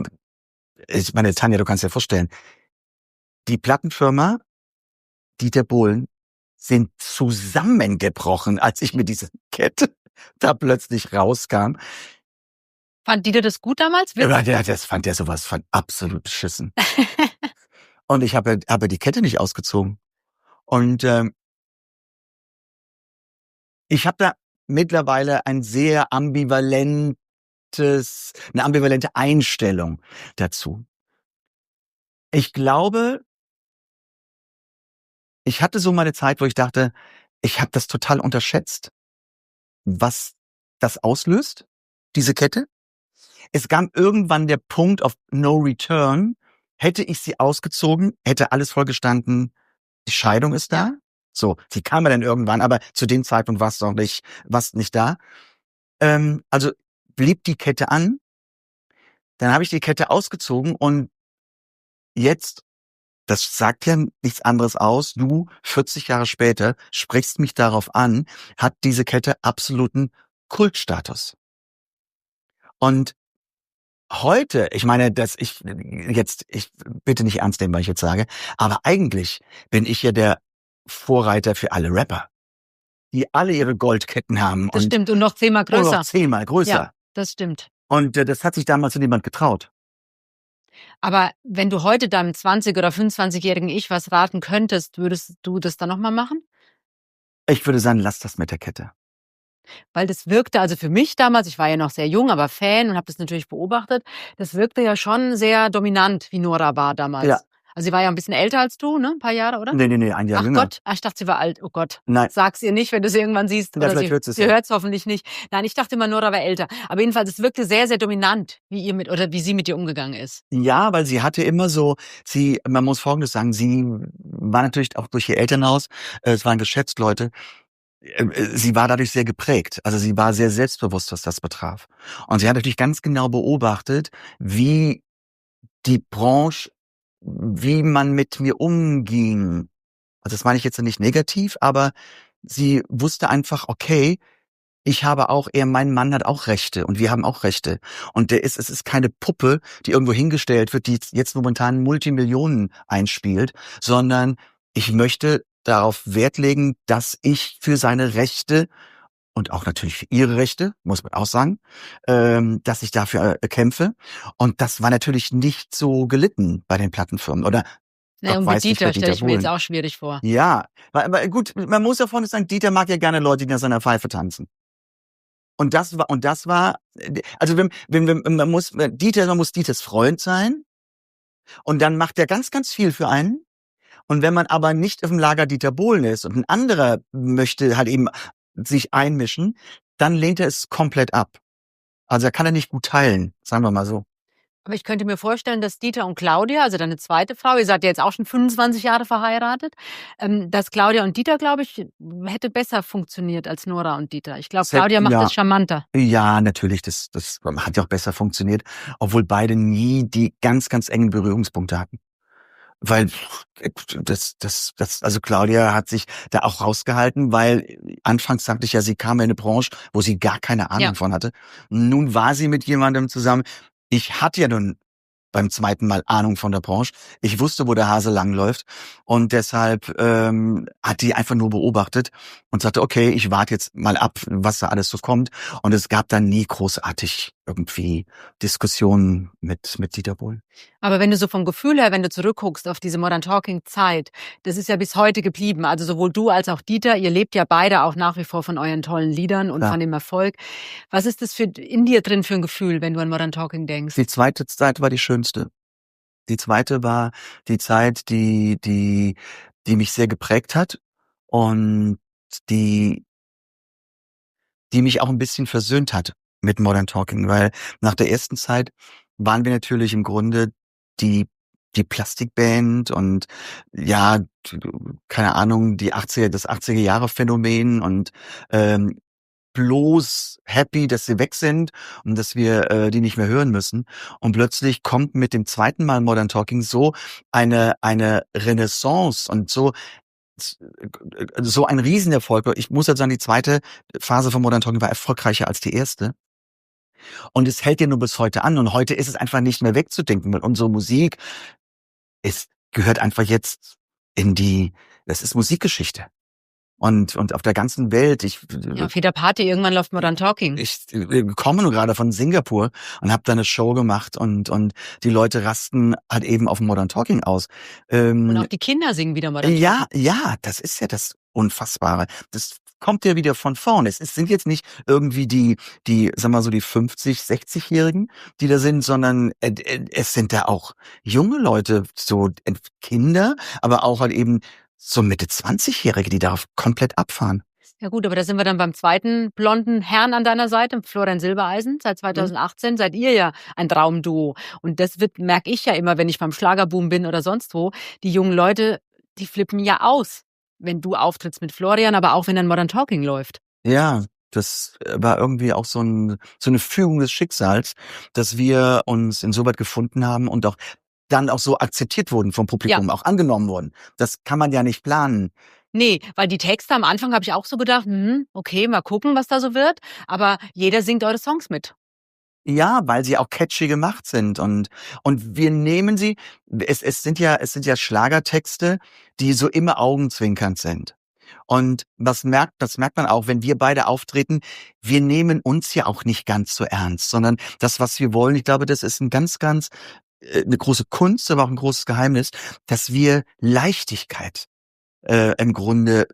ich meine, Tanja, du kannst dir vorstellen, die Plattenfirma Dieter Bohlen sind zusammengebrochen, als ich mit dieser Kette da plötzlich rauskam. Fand Dieter das gut damals? Das fand der sowas von absolut beschissen. Und ich habe die Kette nicht ausgezogen. Und ich habe da mittlerweile eine ambivalente Einstellung dazu. Ich glaube, ich hatte so meine Zeit, wo ich dachte, ich habe das total unterschätzt, was das auslöst, diese Kette. Es kam irgendwann der Punkt of no return. Hätte ich sie ausgezogen, hätte alles vollgestanden, die Scheidung ist da. Ja. So, sie kam ja dann irgendwann, aber zu dem Zeitpunkt war es noch nicht da. Also blieb die Kette an. Dann habe ich die Kette ausgezogen und jetzt, das sagt ja nichts anderes aus, du 40 Jahre später sprichst mich darauf an, hat diese Kette absoluten Kultstatus. Und heute, ich meine, ich bitte nicht ernst nehmen, was ich jetzt sage, aber eigentlich bin ich ja der Vorreiter für alle Rapper, die alle ihre Goldketten haben. Das stimmt, und noch 10-mal größer. Und noch 10-mal größer. Ja, das stimmt. Und das hat sich damals niemand getraut. Aber wenn du heute deinem 20- oder 25-jährigen Ich was raten könntest, würdest du das dann nochmal machen? Ich würde sagen, lass das mit der Kette. Weil das wirkte, also für mich damals, ich war ja noch sehr jung, aber Fan und habe das natürlich beobachtet, das wirkte ja schon sehr dominant, wie Nora war damals. Ja. Also sie war ja ein bisschen älter als du, ne? Ein paar Jahre, oder? Nee, ein Jahr Ach jünger. Gott, ich dachte, sie war alt. Oh Gott. Nein. Sag's ihr nicht, wenn du sie irgendwann siehst. Ja, Oder vielleicht hört sie es sie ja. hört's hoffentlich nicht. Nein, ich dachte immer, Nora war älter. Aber jedenfalls, es wirkte sehr, sehr dominant, wie sie mit dir umgegangen ist. Ja, weil sie hatte immer so, man muss Folgendes sagen, sie war natürlich auch durch ihr Elternhaus, es waren Geschäftsleute, sie war dadurch sehr geprägt. Also sie war sehr selbstbewusst, was das betraf. Und sie hat natürlich ganz genau beobachtet, wie die Branche, wie man mit mir umging. Also das meine ich jetzt nicht negativ, aber sie wusste einfach, okay, mein Mann hat auch Rechte und wir haben auch Rechte. Und es ist keine Puppe, die irgendwo hingestellt wird, die jetzt momentan Multimillionen einspielt, sondern ich möchte darauf Wert legen, dass ich für seine Rechte und auch natürlich für ihre Rechte, muss man auch sagen, dass ich dafür kämpfe. Und das war natürlich nicht so gelitten bei den Plattenfirmen. Oder Ne, Gott und mit weiß nicht, bei Dieter stelle Dieter ich mir jetzt Bohlen. auch schwierig vor. Ja, aber gut, man muss ja vorne sagen, Dieter mag ja gerne Leute, die nach seiner Pfeife tanzen. Und das war, also man muss Dieters Freund sein und dann macht er ganz, ganz viel für einen. Und wenn man aber nicht auf dem Lager Dieter Bohlen ist und ein anderer möchte halt eben sich einmischen, dann lehnt er es komplett ab. Also er kann er nicht gut teilen, sagen wir mal so. Aber ich könnte mir vorstellen, dass Dieter und Claudia, also deine zweite Frau, ihr seid ja jetzt auch schon 25 Jahre verheiratet, dass Claudia und Dieter, glaube ich, hätte besser funktioniert als Nora und Dieter. Ich glaube, Claudia macht das charmanter. Ja, natürlich, das hat ja auch besser funktioniert, obwohl beide nie die ganz, ganz engen Berührungspunkte hatten. Weil also Claudia hat sich da auch rausgehalten, weil anfangs sagte ich ja, sie kam in eine Branche, wo sie gar keine Ahnung von hatte. Nun war sie mit jemandem zusammen. Ich hatte ja nun beim zweiten Mal Ahnung von der Branche. Ich wusste, wo der Hase langläuft und deshalb hat die einfach nur beobachtet und sagte, okay, ich warte jetzt mal ab, was da alles so kommt. Und es gab dann nie großartig irgendwie Diskussionen mit Dieter Bohlen. Aber wenn du so vom Gefühl her, wenn du zurückguckst auf diese Modern Talking Zeit, das ist ja bis heute geblieben. Also sowohl du als auch Dieter, ihr lebt ja beide auch nach wie vor von euren tollen Liedern und von dem Erfolg. Was ist das in dir drin für ein Gefühl, wenn du an Modern Talking denkst? Die zweite Zeit war die schönste. Die zweite war die Zeit, die mich sehr geprägt hat und die mich auch ein bisschen versöhnt hat mit Modern Talking, weil nach der ersten Zeit waren wir natürlich im Grunde die Plastikband und ja, keine Ahnung, das 80er Jahre Phänomen und bloß happy, dass sie weg sind und dass wir die nicht mehr hören müssen. Und plötzlich kommt mit dem zweiten Mal Modern Talking so eine Renaissance und so ein Riesenerfolg. Ich muss halt sagen, die zweite Phase von Modern Talking war erfolgreicher als die erste. Und es hält ja nur bis heute an. Und heute ist es einfach nicht mehr wegzudenken, weil unsere Musik gehört einfach jetzt das ist Musikgeschichte. Und auf der ganzen Welt, Ja, auf jeder Party irgendwann läuft Modern Talking. Ich komme nur gerade von Singapur und habe da eine Show gemacht und die Leute rasten halt eben auf Modern Talking aus. Und auch die Kinder singen wieder Modern Talking. Ja, das ist ja das Unfassbare. Das kommt ja wieder von vorne. Es sind jetzt nicht irgendwie die, sag mal so die 50, 60-Jährigen, die da sind, sondern es sind da auch junge Leute, so Kinder, aber auch halt eben so Mitte 20-Jährige, die darauf komplett abfahren. Ja gut, aber da sind wir dann beim zweiten blonden Herrn an deiner Seite, Florian Silbereisen. Seit 2018 seid ihr ja ein Traumduo. Und das merke ich ja immer, wenn ich beim Schlagerboom bin oder sonst wo. Die jungen Leute, die flippen ja aus, wenn du auftrittst mit Florian, aber auch wenn dann Modern Talking läuft. Ja, das war irgendwie auch so eine Fügung des Schicksals, dass wir uns insoweit gefunden haben und auch dann auch so akzeptiert wurden vom Publikum, auch angenommen wurden. Das kann man ja nicht planen. Nee, weil die Texte am Anfang habe ich auch so gedacht, okay, mal gucken, was da so wird. Aber jeder singt eure Songs mit. Ja, weil sie auch catchy gemacht sind und wir nehmen sie. Es sind ja Schlagertexte, die so immer augenzwinkernd sind. Und das merkt man auch, wenn wir beide auftreten. Wir nehmen uns ja auch nicht ganz so ernst, sondern das, was wir wollen. Ich glaube, das ist eine große Kunst, aber auch ein großes Geheimnis, dass wir Leichtigkeit im Grunde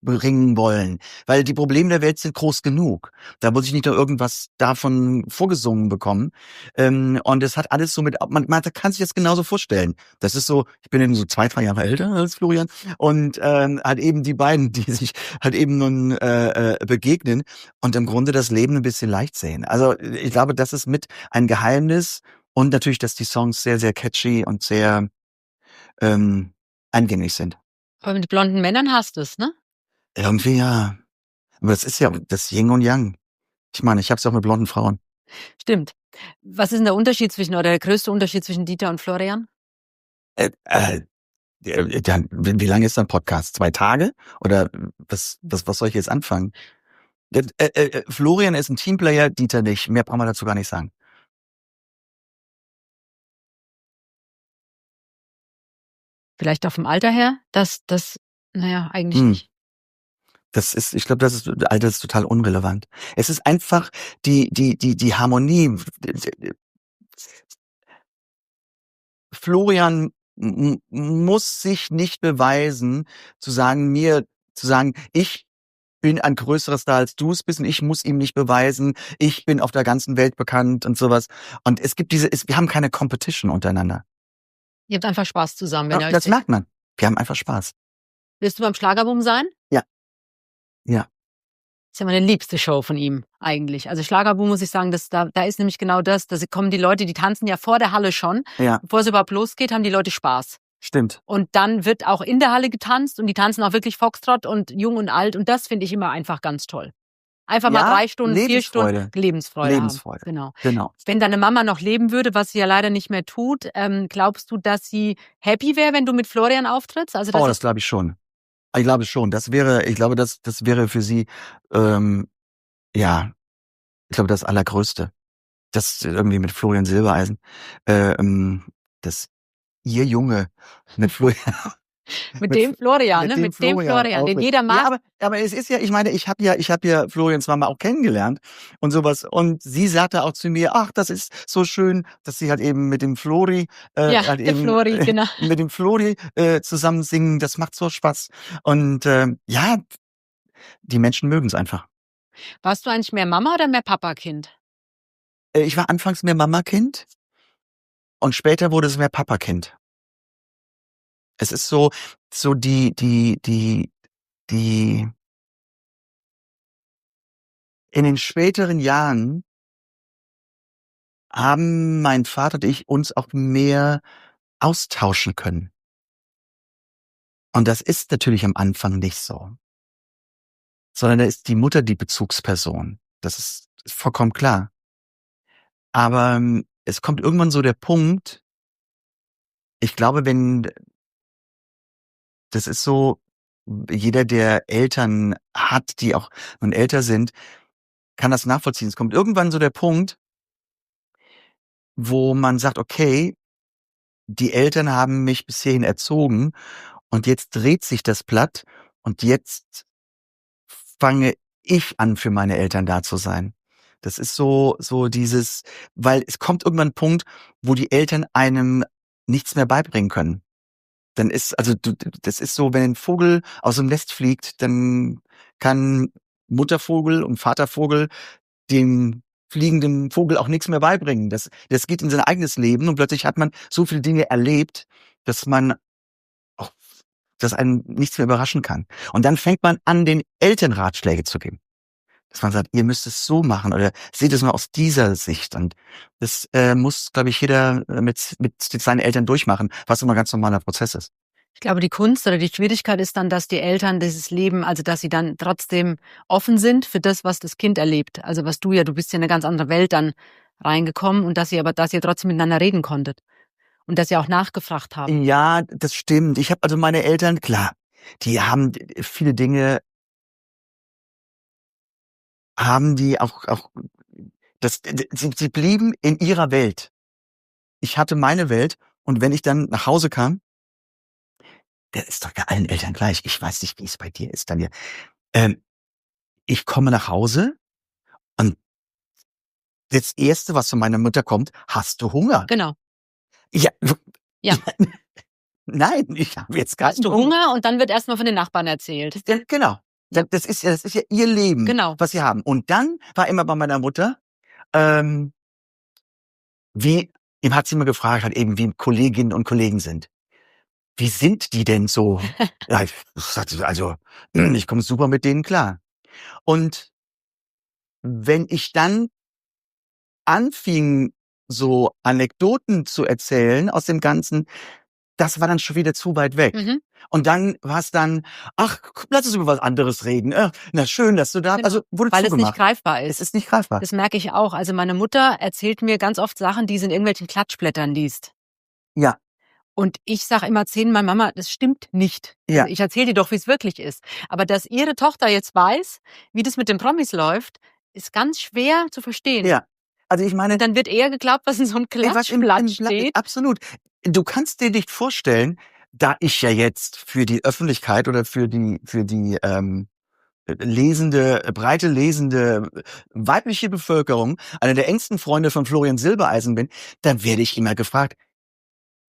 bringen wollen. Weil die Probleme der Welt sind groß genug. Da muss ich nicht nur irgendwas davon vorgesungen bekommen. Und es hat alles so man kann sich das genauso vorstellen. Das ist so, ich bin eben so 2, 3 Jahre älter als Florian und halt eben die beiden, die sich halt eben nun begegnen und im Grunde das Leben ein bisschen leicht sehen. Also ich glaube, das ist mit ein Geheimnis und natürlich, dass die Songs sehr, sehr catchy und sehr eingängig sind. Aber mit blonden Männern hast du es, ne? Irgendwie ja. Aber das ist ja das Yin und Yang. Ich meine, ich hab's auch mit blonden Frauen. Stimmt. Was ist denn der Unterschied oder der größte Unterschied zwischen Dieter und Florian? Wie lange ist dein Podcast? 2 Tage? Oder was soll ich jetzt anfangen? Florian ist ein Teamplayer, Dieter nicht. Mehr brauchen wir dazu gar nicht sagen. Vielleicht auch vom Alter her, dass Naja, eigentlich Hm. nicht. Ich glaube, Alter ist total unrelevant. Es ist einfach die Harmonie. Florian muss sich nicht beweisen, zu sagen, ich bin ein größerer Star als du es bist und ich muss ihm nicht beweisen, ich bin auf der ganzen Welt bekannt und sowas. Und es gibt wir haben keine Competition untereinander. Ihr habt einfach Spaß zusammen, wenn ihr euch Das seht. merkt man. Wir haben einfach Spaß. Willst du beim Schlagerboom sein? Ja. Das ist ja meine liebste Show von ihm eigentlich. Also Schlagerboom muss ich sagen, da ist nämlich genau das, da kommen die Leute, die tanzen ja vor der Halle schon. Ja, Bevor es überhaupt losgeht, haben die Leute Spaß. stimmt. Und dann wird auch in der Halle getanzt und die tanzen auch wirklich Foxtrot und jung und alt und das finde ich immer einfach ganz toll. Einfach mal Ja, 3 Stunden, 4 Stunden Lebensfreude. Lebensfreude Lebensfreude. haben. Genau. Genau. Wenn deine Mama noch leben würde, was sie ja leider nicht mehr tut, glaubst du, dass sie happy wäre, wenn du mit Florian auftrittst? Also Das glaube ich schon. Ich glaube schon. Das wäre für sie, ja, ich glaube, das Allergrößte. Das irgendwie mit Florian Silbereisen. Ihr Junge mit Florian. mit dem Florian, ne? Mit dem Florian, den jeder mag. Ja, aber es ist ja, ich meine, ich habe ja Florians Mama auch kennengelernt und sowas. Und sie sagte auch zu mir, ach, das ist so schön, dass sie halt eben mit dem Flori, Ja, der Flori, genau. mit dem Flori zusammen singen. Das macht so Spaß. Und ja, die Menschen mögen es einfach. Warst du eigentlich mehr Mama oder mehr Papa-Kind? Ich war anfangs mehr Mama-Kind und später wurde es mehr Papa-Kind. Es ist so die in den späteren Jahren haben mein Vater und ich uns auch mehr austauschen können. Und das ist natürlich am Anfang nicht so. Sondern da ist die Mutter die Bezugsperson. Das ist vollkommen klar. Aber es kommt irgendwann so der Punkt, ich glaube, das ist so, jeder, der Eltern hat, die auch nun älter sind, kann das nachvollziehen. Es kommt irgendwann so der Punkt, wo man sagt, okay, die Eltern haben mich bis hierhin erzogen und jetzt dreht sich das Blatt und jetzt fange ich an, für meine Eltern da zu sein. Das ist so dieses, weil es kommt irgendwann ein Punkt, wo die Eltern einem nichts mehr beibringen können. Dann ist, das ist so, wenn ein Vogel aus dem Nest fliegt, dann kann Muttervogel und Vatervogel dem fliegenden Vogel auch nichts mehr beibringen. Das geht in sein eigenes Leben und plötzlich hat man so viele Dinge erlebt, dass einen nichts mehr überraschen kann. Und dann fängt man an, den Eltern Ratschläge zu geben. Dass man sagt, ihr müsst es so machen oder seht es mal aus dieser Sicht. Und das muss, glaube ich, jeder mit seinen Eltern durchmachen, was immer ein ganz normaler Prozess ist. Ich glaube, die Kunst oder die Schwierigkeit ist dann, dass die Eltern dieses Leben, also dass sie dann trotzdem offen sind für das, was das Kind erlebt. Also du bist ja in eine ganz andere Welt dann reingekommen und dass ihr trotzdem miteinander reden konntet. Und dass sie auch nachgefragt haben. Ja, das stimmt. Ich habe meine Eltern, klar, die haben viele Dinge, haben die auch sie blieben in ihrer Welt. Ich hatte meine Welt und wenn ich dann nach Hause kam, das ist doch bei allen Eltern gleich. Ich weiß nicht, wie es bei dir ist, Tanja. Ich komme nach Hause und das Erste, was von meiner Mutter kommt, hast du Hunger? Genau. Ja. Ja. Nein, ich habe jetzt gar Hast du Hunger und dann wird erstmal von den Nachbarn erzählt. Genau. Das ist ja ihr Leben, genau, was sie haben. Und dann war immer bei meiner Mutter, ihm hat sie immer gefragt, halt eben, wie Kolleginnen und Kollegen sind. Wie sind die denn so? Ja, ich sagte, also, ich komme super mit denen klar. Und wenn ich dann anfing, so Anekdoten zu erzählen aus dem Ganzen, das war dann schon wieder zu weit weg. Mhm. Und dann war es dann, ach, lass uns über was anderes reden. Na schön, dass du da, Genau. also wurde weil zugemacht. es nicht greifbar ist. Es ist nicht greifbar. Das merke ich auch. Also meine Mutter erzählt mir ganz oft Sachen, die sie in irgendwelchen Klatschblättern liest. Ja. Und ich sage immer 10-mal, Mama, das stimmt nicht. Ja. Also ich erzähle dir doch, wie es wirklich ist. Aber dass ihre Tochter jetzt weiß, wie das mit den Promis läuft, ist ganz schwer zu verstehen. Ja. Also ich meine, Und dann wird eher geglaubt, was in so einem Klatschblatt steht. Absolut. Du kannst dir nicht vorstellen, da ich ja jetzt für die Öffentlichkeit oder für die breite lesende weibliche Bevölkerung einer der engsten Freunde von Florian Silbereisen bin, dann werde ich immer gefragt,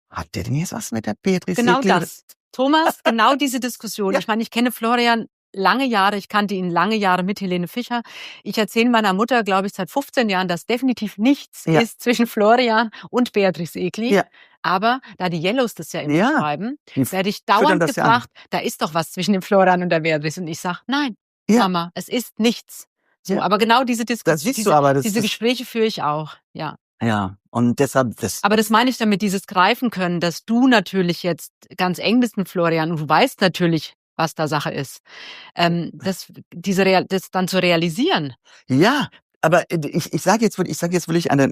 hat der denn jetzt was mit der Beatrice Genau Egli? das. Thomas, genau diese Diskussion. Ja. Ich meine, ich kenne Florian lange Jahre, ich kannte ihn lange Jahre mit Helene Fischer. Ich erzähle meiner Mutter, glaube ich, seit 15 Jahren, dass definitiv nichts Ja. ist zwischen Florian und Beatrice Egli. Ja. Aber da die Yellows das ja immer Ja. schreiben, Die werde ich füttern dauernd das ja an. gefragt, da ist doch was zwischen dem Florian und der Beatrice. Und ich sage, nein, Ja. Mama, es ist nichts. So, Ja. aber genau diese Diskussion, Das siehst du aber, diese Gespräche führe ich auch, ja. Ja, und deshalb, Aber das meine ich damit, dieses Greifen können, dass du natürlich jetzt ganz eng bist mit Florian und du weißt natürlich, was da Sache ist. Das dann zu realisieren. ja, aber ich sage jetzt wirklich eine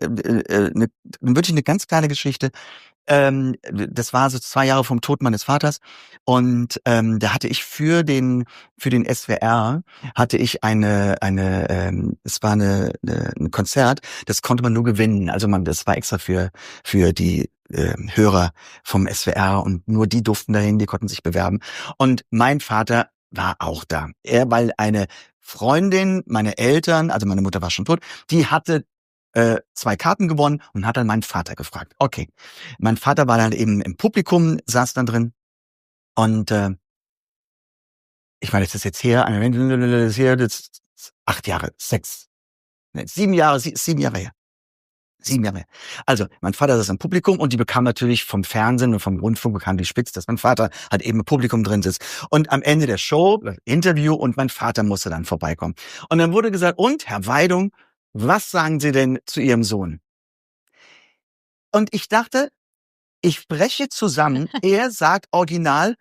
ganz kleine Geschichte. Das war so 2 Jahre vom Tod meines Vaters und da hatte ich für den SWR hatte ich es war ein Konzert, das konnte man nur gewinnen. Also das war extra für die Hörer vom SWR und nur die durften dahin, die konnten sich bewerben. Und mein Vater war auch da. Weil eine Freundin, meine Eltern, also meine Mutter war schon tot, die hatte 2 Karten gewonnen und hat dann meinen Vater gefragt. Okay, mein Vater war dann eben im Publikum, saß dann drin und ich meine, das ist jetzt her, das ist 8 Jahre, 7 Jahre her. 7 Jahre her. Also, mein Vater saß im Publikum und die bekam natürlich vom Fernsehen und vom Rundfunk bekam die spitz, dass mein Vater halt eben im Publikum drin sitzt. Und am Ende der Show, Interview und mein Vater musste dann vorbeikommen. Und dann wurde gesagt, und Herr Weidung, was sagen Sie denn zu Ihrem Sohn? Und ich dachte, ich breche zusammen. Er sagt original,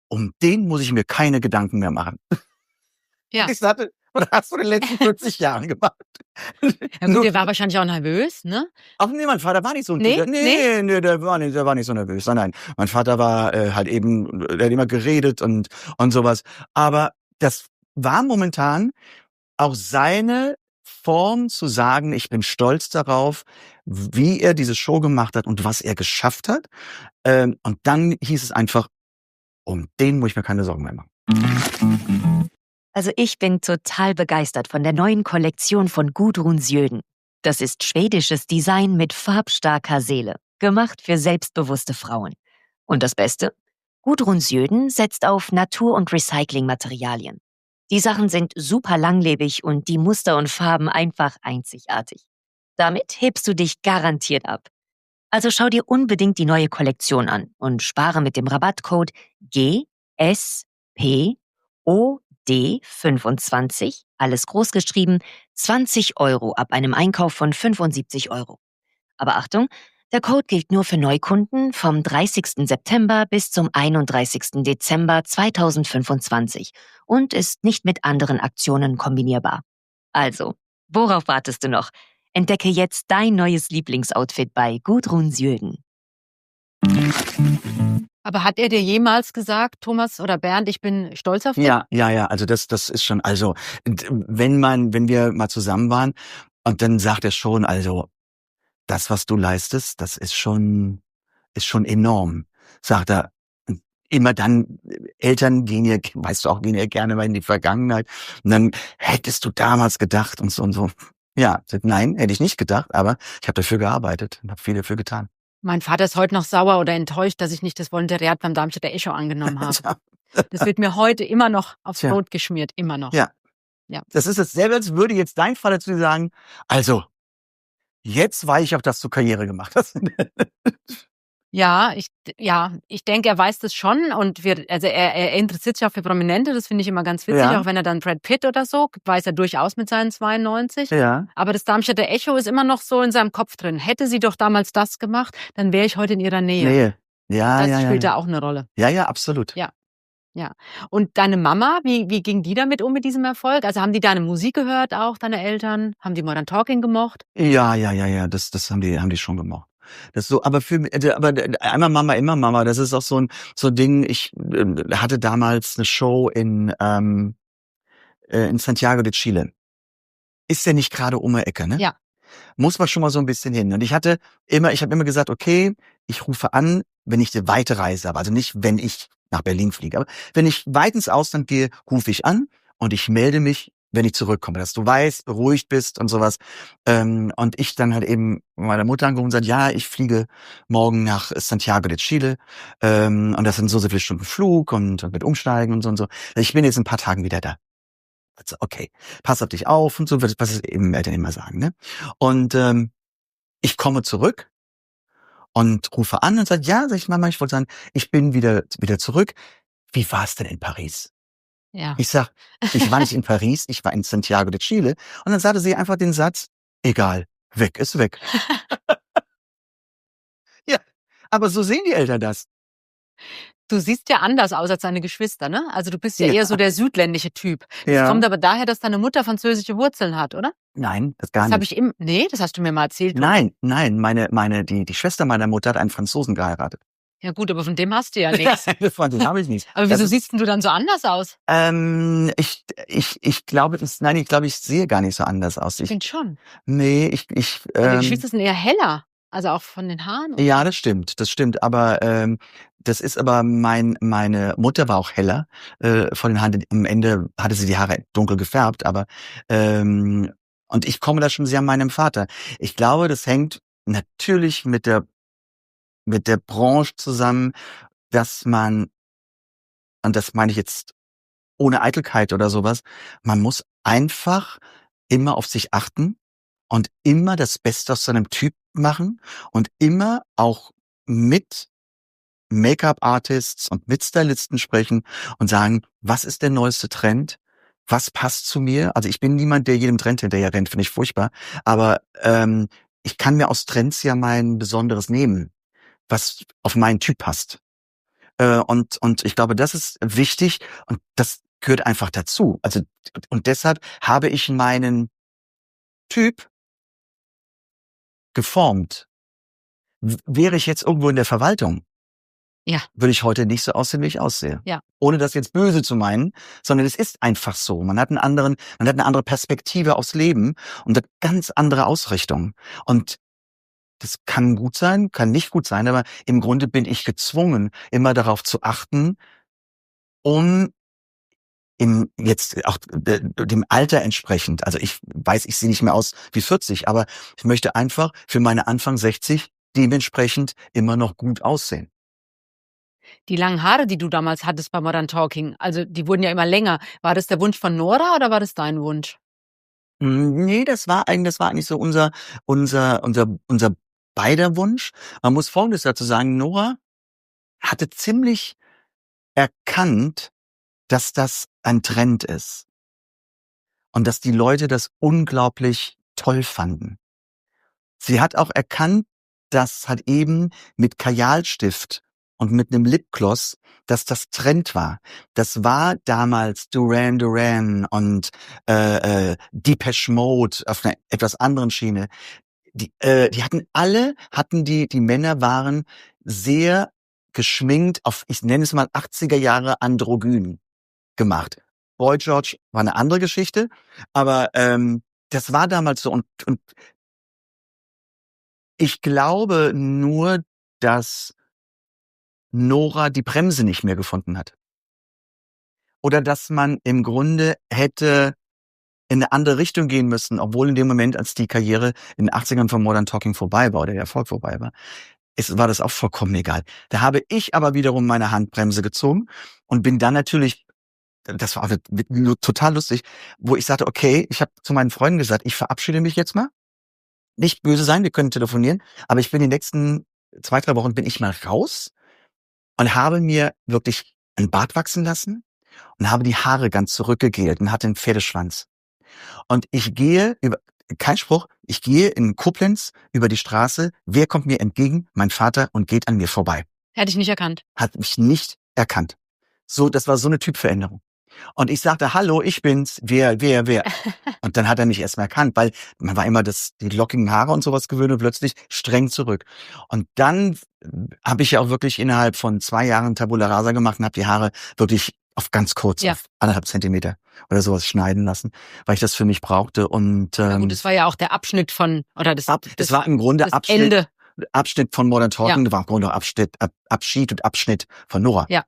um den muss ich mir keine Gedanken mehr machen. Ja. Ich sagte, was hast du in den letzten 40 Jahren gemacht? Ja gut, der war wahrscheinlich auch nervös, ne? Ach nee, mein Vater war nicht so ein Nee? der war nicht so nervös. Nein. Mein Vater war halt eben, der hat immer geredet und sowas. Aber das war momentan auch seine Form zu sagen, ich bin stolz darauf, wie er diese Show gemacht hat und was er geschafft hat. Und dann hieß es einfach, um den muss ich mir keine Sorgen mehr machen. Also ich bin total begeistert von der neuen Kollektion von Gudrun Sjöden. Das ist schwedisches Design mit farbstarker Seele, gemacht für selbstbewusste Frauen. Und das Beste? Gudrun Sjöden setzt auf Natur- und Recyclingmaterialien. Die Sachen sind super langlebig und die Muster und Farben einfach einzigartig. Damit hebst du dich garantiert ab. Also schau dir unbedingt die neue Kollektion an und spare mit dem Rabattcode GSPOD25, alles groß geschrieben, 20 € ab einem Einkauf von 75 €. Aber Achtung, der Code gilt nur für Neukunden vom 30. September bis zum 31. Dezember 2025 und ist nicht mit anderen Aktionen kombinierbar. Also, worauf wartest du noch? Entdecke jetzt dein neues Lieblingsoutfit bei Gudrun Sjöden. Aber hat er dir jemals gesagt, Thomas oder Bernd, ich bin stolz auf dich? Ja, also das ist schon, also wenn wir mal zusammen waren und dann sagt er schon, also das, was du leistest, das ist schon enorm, sagt er. Immer dann, Eltern gehen ja gerne mal in die Vergangenheit und dann hättest du damals gedacht und so und so. Ja, nein, hätte ich nicht gedacht, aber ich habe dafür gearbeitet und habe viel dafür getan. Mein Vater ist heute noch sauer oder enttäuscht, dass ich nicht das Volontariat beim Darmstädter Echo angenommen habe. Das wird mir heute immer noch aufs Brot geschmiert, immer noch. Ja. Das ist dasselbe, als würde jetzt dein Vater zu dir sagen, also, jetzt weiß ich auch, dass du Karriere gemacht hast. Ja, ich denke, er weiß das schon und er interessiert sich auch für Prominente, das finde ich immer ganz witzig, Ja. auch wenn er dann Brad Pitt oder so, weiß er durchaus mit seinen 92. Ja. Aber das Darmstädter Echo ist immer noch so in seinem Kopf drin. Hätte sie doch damals das gemacht, dann wäre ich heute in ihrer Nähe. Nee. Ja, Das spielt ja. da auch eine Rolle. Ja, absolut. Ja. Und deine Mama, wie ging die damit um mit diesem Erfolg? Also haben die deine Musik gehört auch, deine Eltern? Haben die Modern Talking gemocht? Ja, das haben die schon gemacht. Das so, aber einmal Mama, immer Mama, das ist auch so ein Ding. Ich hatte damals eine Show in Santiago de Chile. Ist ja nicht gerade um die Ecke, ne? Ja. Muss man schon mal so ein bisschen hin. Und ich habe immer gesagt, okay, ich rufe an, wenn ich eine weite Reise habe, also nicht, wenn ich nach Berlin fliege, aber wenn ich weit ins Ausland gehe, rufe ich an und ich melde mich, wenn ich zurückkomme, dass du weißt, beruhigt bist und sowas. Und ich dann halt eben meiner Mutter angerufen und gesagt, ja, ich fliege morgen nach Santiago de Chile, und das sind so viele Stunden Flug und mit Umsteigen und so und so. Ich bin jetzt in ein paar Tagen wieder da. Also, okay, pass auf dich auf und so, was es eben Eltern immer sagen, ne? Und ich komme zurück und rufe an und sage, ja, sag ich, Mama, ich wollte sagen, ich bin wieder zurück. Wie war es denn in Paris? Ja. Ich sag, ich war nicht in Paris, ich war in Santiago de Chile. Und dann sagte sie einfach den Satz, egal, weg ist weg. Ja, aber so sehen die Eltern das. Du siehst ja anders aus als deine Geschwister, ne? Also du bist ja Ja. eher so der südländische Typ. Das Ja. kommt aber daher, dass deine Mutter französische Wurzeln hat, oder? Nein, das gar Das habe nicht. ich nee, das hast du mir mal erzählt. Nein, die Schwester meiner Mutter hat einen Franzosen geheiratet. Ja gut, aber von dem hast du ja nichts. Den habe ich nicht. Aber Das wieso ist- siehst denn du dann so anders aus? Ich glaube, ich sehe gar nicht so anders aus. Ich finde schon. Nee, Deine Geschwister sind eher heller. Also auch von den Haaren. und- ja, das stimmt. Aber das ist aber meine Mutter war auch heller von den Haaren. Am Ende hatte sie die Haare dunkel gefärbt, aber und ich komme da schon sehr an meinem Vater. Ich glaube, das hängt natürlich mit der Branche zusammen, dass man, und das meine ich jetzt ohne Eitelkeit oder sowas, man muss einfach immer auf sich achten und immer das Beste aus seinem Typ machen und immer auch mit Make-up-Artists und mit Stylisten sprechen und sagen, was ist der neueste Trend? Was passt zu mir? Also ich bin niemand, der jedem Trend hinterher rennt, finde ich furchtbar. Aber ich kann mir aus Trends ja mein Besonderes nehmen, was auf meinen Typ passt. Und ich glaube, das ist wichtig und das gehört einfach dazu. Also und deshalb habe ich meinen Typ geformt. Wäre ich jetzt irgendwo in der Verwaltung, Ja. würde ich heute nicht so aussehen, wie ich aussehe. Ja. Ohne das jetzt böse zu meinen, sondern es ist einfach so. Man hat eine andere Perspektive aufs Leben und eine ganz andere Ausrichtung. Und das kann gut sein, kann nicht gut sein, aber im Grunde bin ich gezwungen, immer darauf zu achten, um jetzt auch dem Alter entsprechend, also ich weiß, ich sehe nicht mehr aus wie 40, aber ich möchte einfach für meine Anfang 60 dementsprechend immer noch gut aussehen. Die langen Haare, die du damals hattest bei Modern Talking, also die wurden ja immer länger. War das der Wunsch von Nora oder war das dein Wunsch? Nee, das war eigentlich so unser beider Wunsch. Man muss Folgendes dazu sagen, Nora hatte ziemlich erkannt, dass das ein Trend ist und dass die Leute das unglaublich toll fanden. Sie hat auch erkannt, dass halt eben mit Kajalstift und mit einem Lipgloss, dass das Trend war. Das war damals Duran Duran und Depeche Mode auf einer etwas anderen Schiene. Die Männer waren sehr geschminkt auf, ich nenne es mal 80er Jahre androgyn gemacht. Boy George war eine andere Geschichte, aber das war damals so und ich glaube nur, dass Nora die Bremse nicht mehr gefunden hat. Oder dass man im Grunde hätte in eine andere Richtung gehen müssen, obwohl in dem Moment, als die Karriere in den 80ern von Modern Talking vorbei war oder der Erfolg vorbei war, war das auch vollkommen egal. Da habe ich aber wiederum meine Handbremse gezogen und bin dann natürlich, das war total lustig, wo ich sagte, okay, ich habe zu meinen Freunden gesagt, ich verabschiede mich jetzt mal. Nicht böse sein, wir können telefonieren, aber ich bin die nächsten 2-3 Wochen bin ich mal raus und habe mir wirklich einen Bart wachsen lassen und habe die Haare ganz zurückgegelt und hatte einen Pferdeschwanz. Und ich gehe kein Spruch, ich gehe in Koblenz über die Straße, wer kommt mir entgegen? Mein Vater und geht an mir vorbei. Hätte ich nicht erkannt. Hat mich nicht erkannt. So, das war so eine Typveränderung. Und ich sagte, hallo, ich bin's, wer? Und dann hat er mich erst mal erkannt, weil man war immer die lockigen Haare und sowas gewöhnt und plötzlich streng zurück. Und dann habe ich ja auch wirklich innerhalb von 2 Jahren Tabula Rasa gemacht und habe die Haare wirklich auf ganz kurz, Ja. auf 1,5 Zentimeter oder sowas schneiden lassen, weil ich das für mich brauchte. Und Na gut, das war ja auch der Abschnitt von, oder das das war im Grunde das Abschnitt Ende. Abschnitt von Modern Talking war im Grunde Abschied und Abschnitt von Nora. Ja.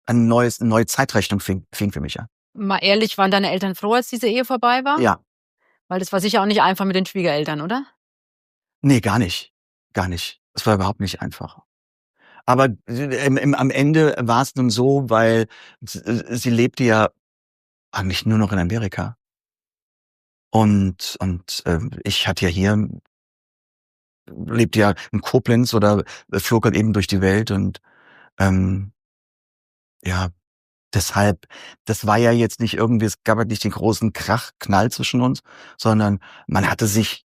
Eine neue Zeitrechnung fing für mich an. Mal ehrlich, waren deine Eltern froh, als diese Ehe vorbei war? Ja. Weil das war sicher auch nicht einfach mit den Schwiegereltern, oder? Nee, gar nicht. Gar nicht. Es war überhaupt nicht einfach. Aber am Ende war es nun so, weil sie lebte ja eigentlich nur noch in Amerika. Und ich hatte ja hier, lebte ja in Koblenz oder flog halt eben durch die Welt und ja, deshalb, das war ja jetzt nicht irgendwie, es gab halt nicht den großen Knall zwischen uns, sondern man hatte sich,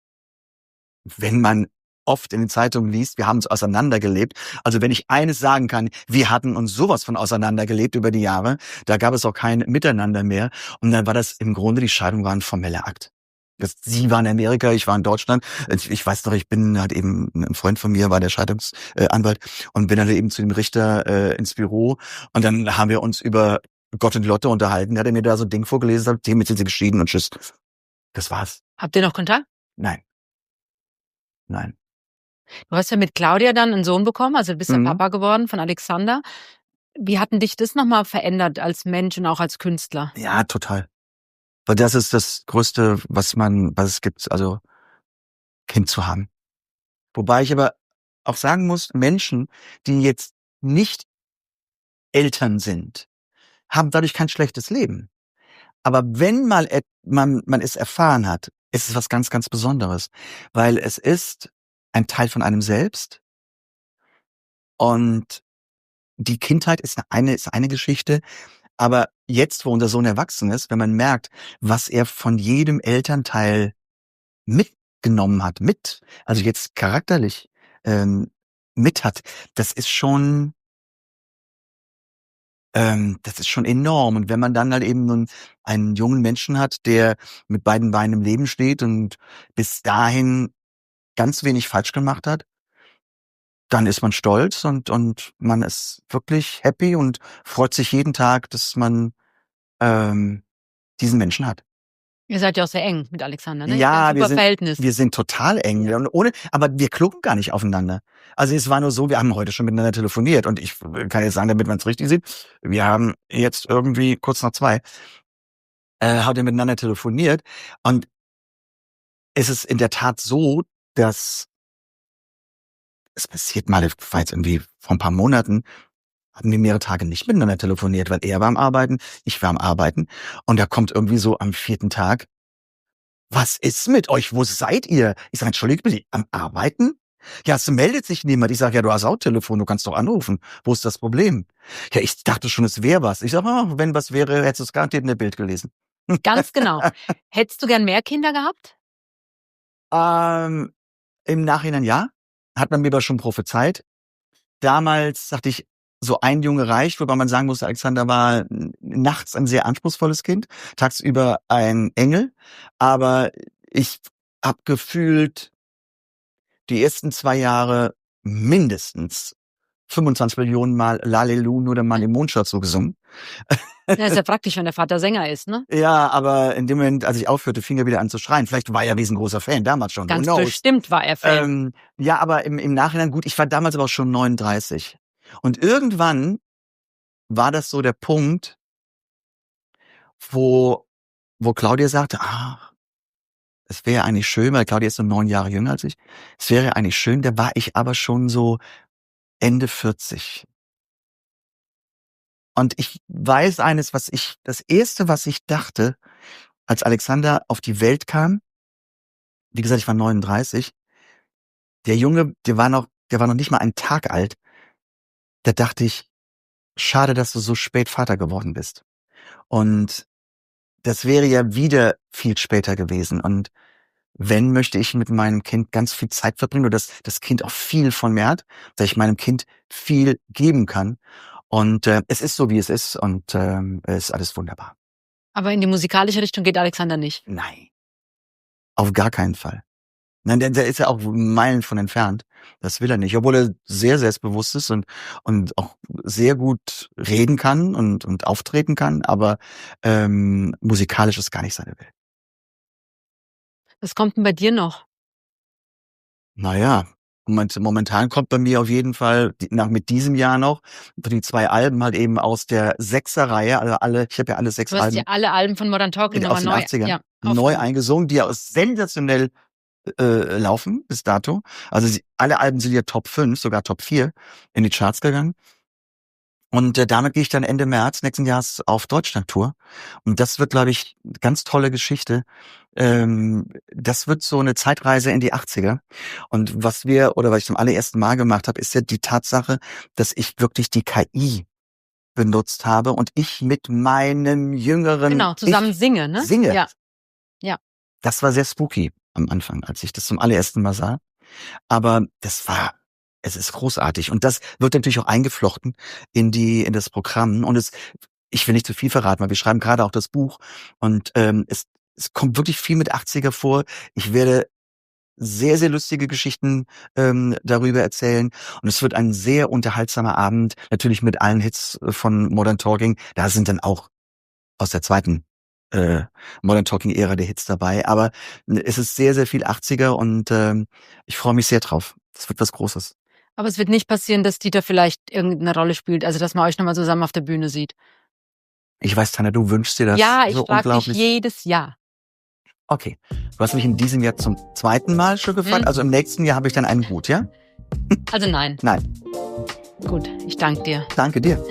wenn man oft in den Zeitungen liest, wir haben uns auseinandergelebt. Also wenn ich eines sagen kann, wir hatten uns sowas von auseinandergelebt über die Jahre, da gab es auch kein Miteinander mehr. Und dann war das im Grunde, die Scheidung war ein formeller Akt. Sie war in Amerika, ich war in Deutschland. Ich weiß noch, ich bin halt eben, ein Freund von mir war der Scheidungsanwalt und bin dann eben zu dem Richter ins Büro und dann haben wir uns über Gott und Lotte unterhalten. Da hat er mir da so ein Ding vorgelesen, sagt, hiermit sind sie geschieden und tschüss. Das war's. Habt ihr noch Kontakt? Nein. Du hast ja mit Claudia dann einen Sohn bekommen, also du bist ja Papa geworden von Alexander. Wie hat denn dich das nochmal verändert als Mensch und auch als Künstler? Ja, total. Weil das ist das Größte, was es gibt, also Kind zu haben. Wobei ich aber auch sagen muss, Menschen, die jetzt nicht Eltern sind, haben dadurch kein schlechtes Leben. Aber wenn mal man es erfahren hat, ist es was ganz, ganz Besonderes. Weil es ist ein Teil von einem selbst. Und die Kindheit ist eine Geschichte. Aber jetzt, wo unser Sohn erwachsen ist, wenn man merkt, was er von jedem Elternteil mitgenommen hat, also jetzt charakterlich mit hat, das ist schon enorm. Und wenn man dann halt eben nun einen jungen Menschen hat, der mit beiden Beinen im Leben steht und bis dahin ganz wenig falsch gemacht hat, dann ist man stolz und man ist wirklich happy und freut sich jeden Tag, dass man diesen Menschen hat. Ihr seid ja auch sehr eng mit Alexander, ne? Ja, super Verhältnis. wir sind total eng. Aber wir klucken gar nicht aufeinander. Also es war nur so, wir haben heute schon miteinander telefoniert und ich kann jetzt sagen, damit man es richtig sieht, wir haben jetzt irgendwie kurz nach 2 heute miteinander telefoniert und es ist in der Tat so, dass es passiert mal, war jetzt irgendwie vor ein paar Monaten, hatten wir mehrere Tage nicht miteinander telefoniert, weil er war am Arbeiten, ich war am Arbeiten und da kommt irgendwie so am 4. Tag, was ist mit euch? Wo seid ihr? Ich sage, entschuldigt bitte, am Arbeiten? Ja, es meldet sich niemand. Ich sage, ja, du hast auch Telefon, du kannst doch anrufen. Wo ist das Problem? Ja, ich dachte schon, es wäre was. Ich sage, wenn was wäre, hättest du es garantiert in der Bild gelesen. Ganz genau. Hättest du gern mehr Kinder gehabt? Im Nachhinein ja. Hat man mir aber schon prophezeit. Damals dachte ich, so ein Junge reicht, wobei man sagen muss, Alexander war nachts ein sehr anspruchsvolles Kind, tagsüber ein Engel. Aber ich habe gefühlt die ersten 2 Jahre mindestens 25 Millionen Mal Lalelu, nur der Mann im Mondschatz so gesungen. Ja, ist ja praktisch, wenn der Vater Sänger ist, ne? Ja, aber in dem Moment, als ich aufhörte, fing er wieder an zu schreien. Vielleicht war er ein riesengroßer Fan, damals schon. Ganz bestimmt war er Fan. Ja, aber im Nachhinein gut. Ich war damals aber auch schon 39. Und irgendwann war das so der Punkt, wo Claudia sagte, es wäre eigentlich schön, weil Claudia ist so 9 Jahre jünger als ich. Es wäre eigentlich schön, da war ich aber schon so Ende 40. Und ich weiß das Erste, was ich dachte, als Alexander auf die Welt kam, wie gesagt, ich war 39, der Junge, der war noch nicht mal einen Tag alt, da dachte ich, schade, dass du so spät Vater geworden bist. Und das wäre ja wieder viel später gewesen. Und wenn, möchte ich mit meinem Kind ganz viel Zeit verbringen, oder dass das Kind auch viel von mir hat, dass ich meinem Kind viel geben kann. Und es ist so, wie es ist und es ist alles wunderbar. Aber in die musikalische Richtung geht Alexander nicht? Nein, auf gar keinen Fall. Nein, der ist ja auch Meilen von entfernt. Das will er nicht, obwohl er sehr selbstbewusst ist und auch sehr gut reden kann und auftreten kann, aber musikalisch ist gar nicht seine Welt. Was kommt denn bei dir noch? Naja, Momentan kommt bei mir auf jeden Fall, mit diesem Jahr noch, die 2 Alben halt eben aus der 6er-Reihe, also ich habe ja alle 6 Du hast Alben ja alle Alben von Modern Talking aus nochmal den neu, 80ern neu eingesungen, die ja sensationell laufen bis dato. Also alle Alben sind ja Top 5, sogar Top 4 in die Charts gegangen. Und damit gehe ich dann Ende März nächsten Jahres auf Deutschland-Tour. Und das wird, glaube ich, eine ganz tolle Geschichte. Das wird so eine Zeitreise in die 80er. Und was ich zum allerersten Mal gemacht habe, ist ja die Tatsache, dass ich wirklich die KI benutzt habe und ich mit meinem jüngeren zusammen singe, ne? Singe. Ja. Das war sehr spooky am Anfang, als ich das zum allerersten Mal sah. Aber es ist großartig. Und das wird natürlich auch eingeflochten in das Programm. Und ich will nicht zu viel verraten, weil wir schreiben gerade auch das Buch. Und es kommt wirklich viel mit 80er vor. Ich werde sehr, sehr lustige Geschichten darüber erzählen. Und es wird ein sehr unterhaltsamer Abend. Natürlich mit allen Hits von Modern Talking. Da sind dann auch aus der zweiten Modern Talking-Ära der Hits dabei. Aber es ist sehr, sehr viel 80er und ich freue mich sehr drauf. Das wird was Großes. Aber es wird nicht passieren, dass Dieter vielleicht irgendeine Rolle spielt, also dass man euch nochmal zusammen auf der Bühne sieht. Ich weiß, Tanja, du wünschst dir das Ja, ich so frage dich unglaublich. jedes Jahr. Okay. Du hast mich in diesem Jahr zum 2. Mal schon gefragt. Also im nächsten Jahr habe ich dann einen Hut, ja? Also nein. Nein. Gut, ich danke dir. Danke dir.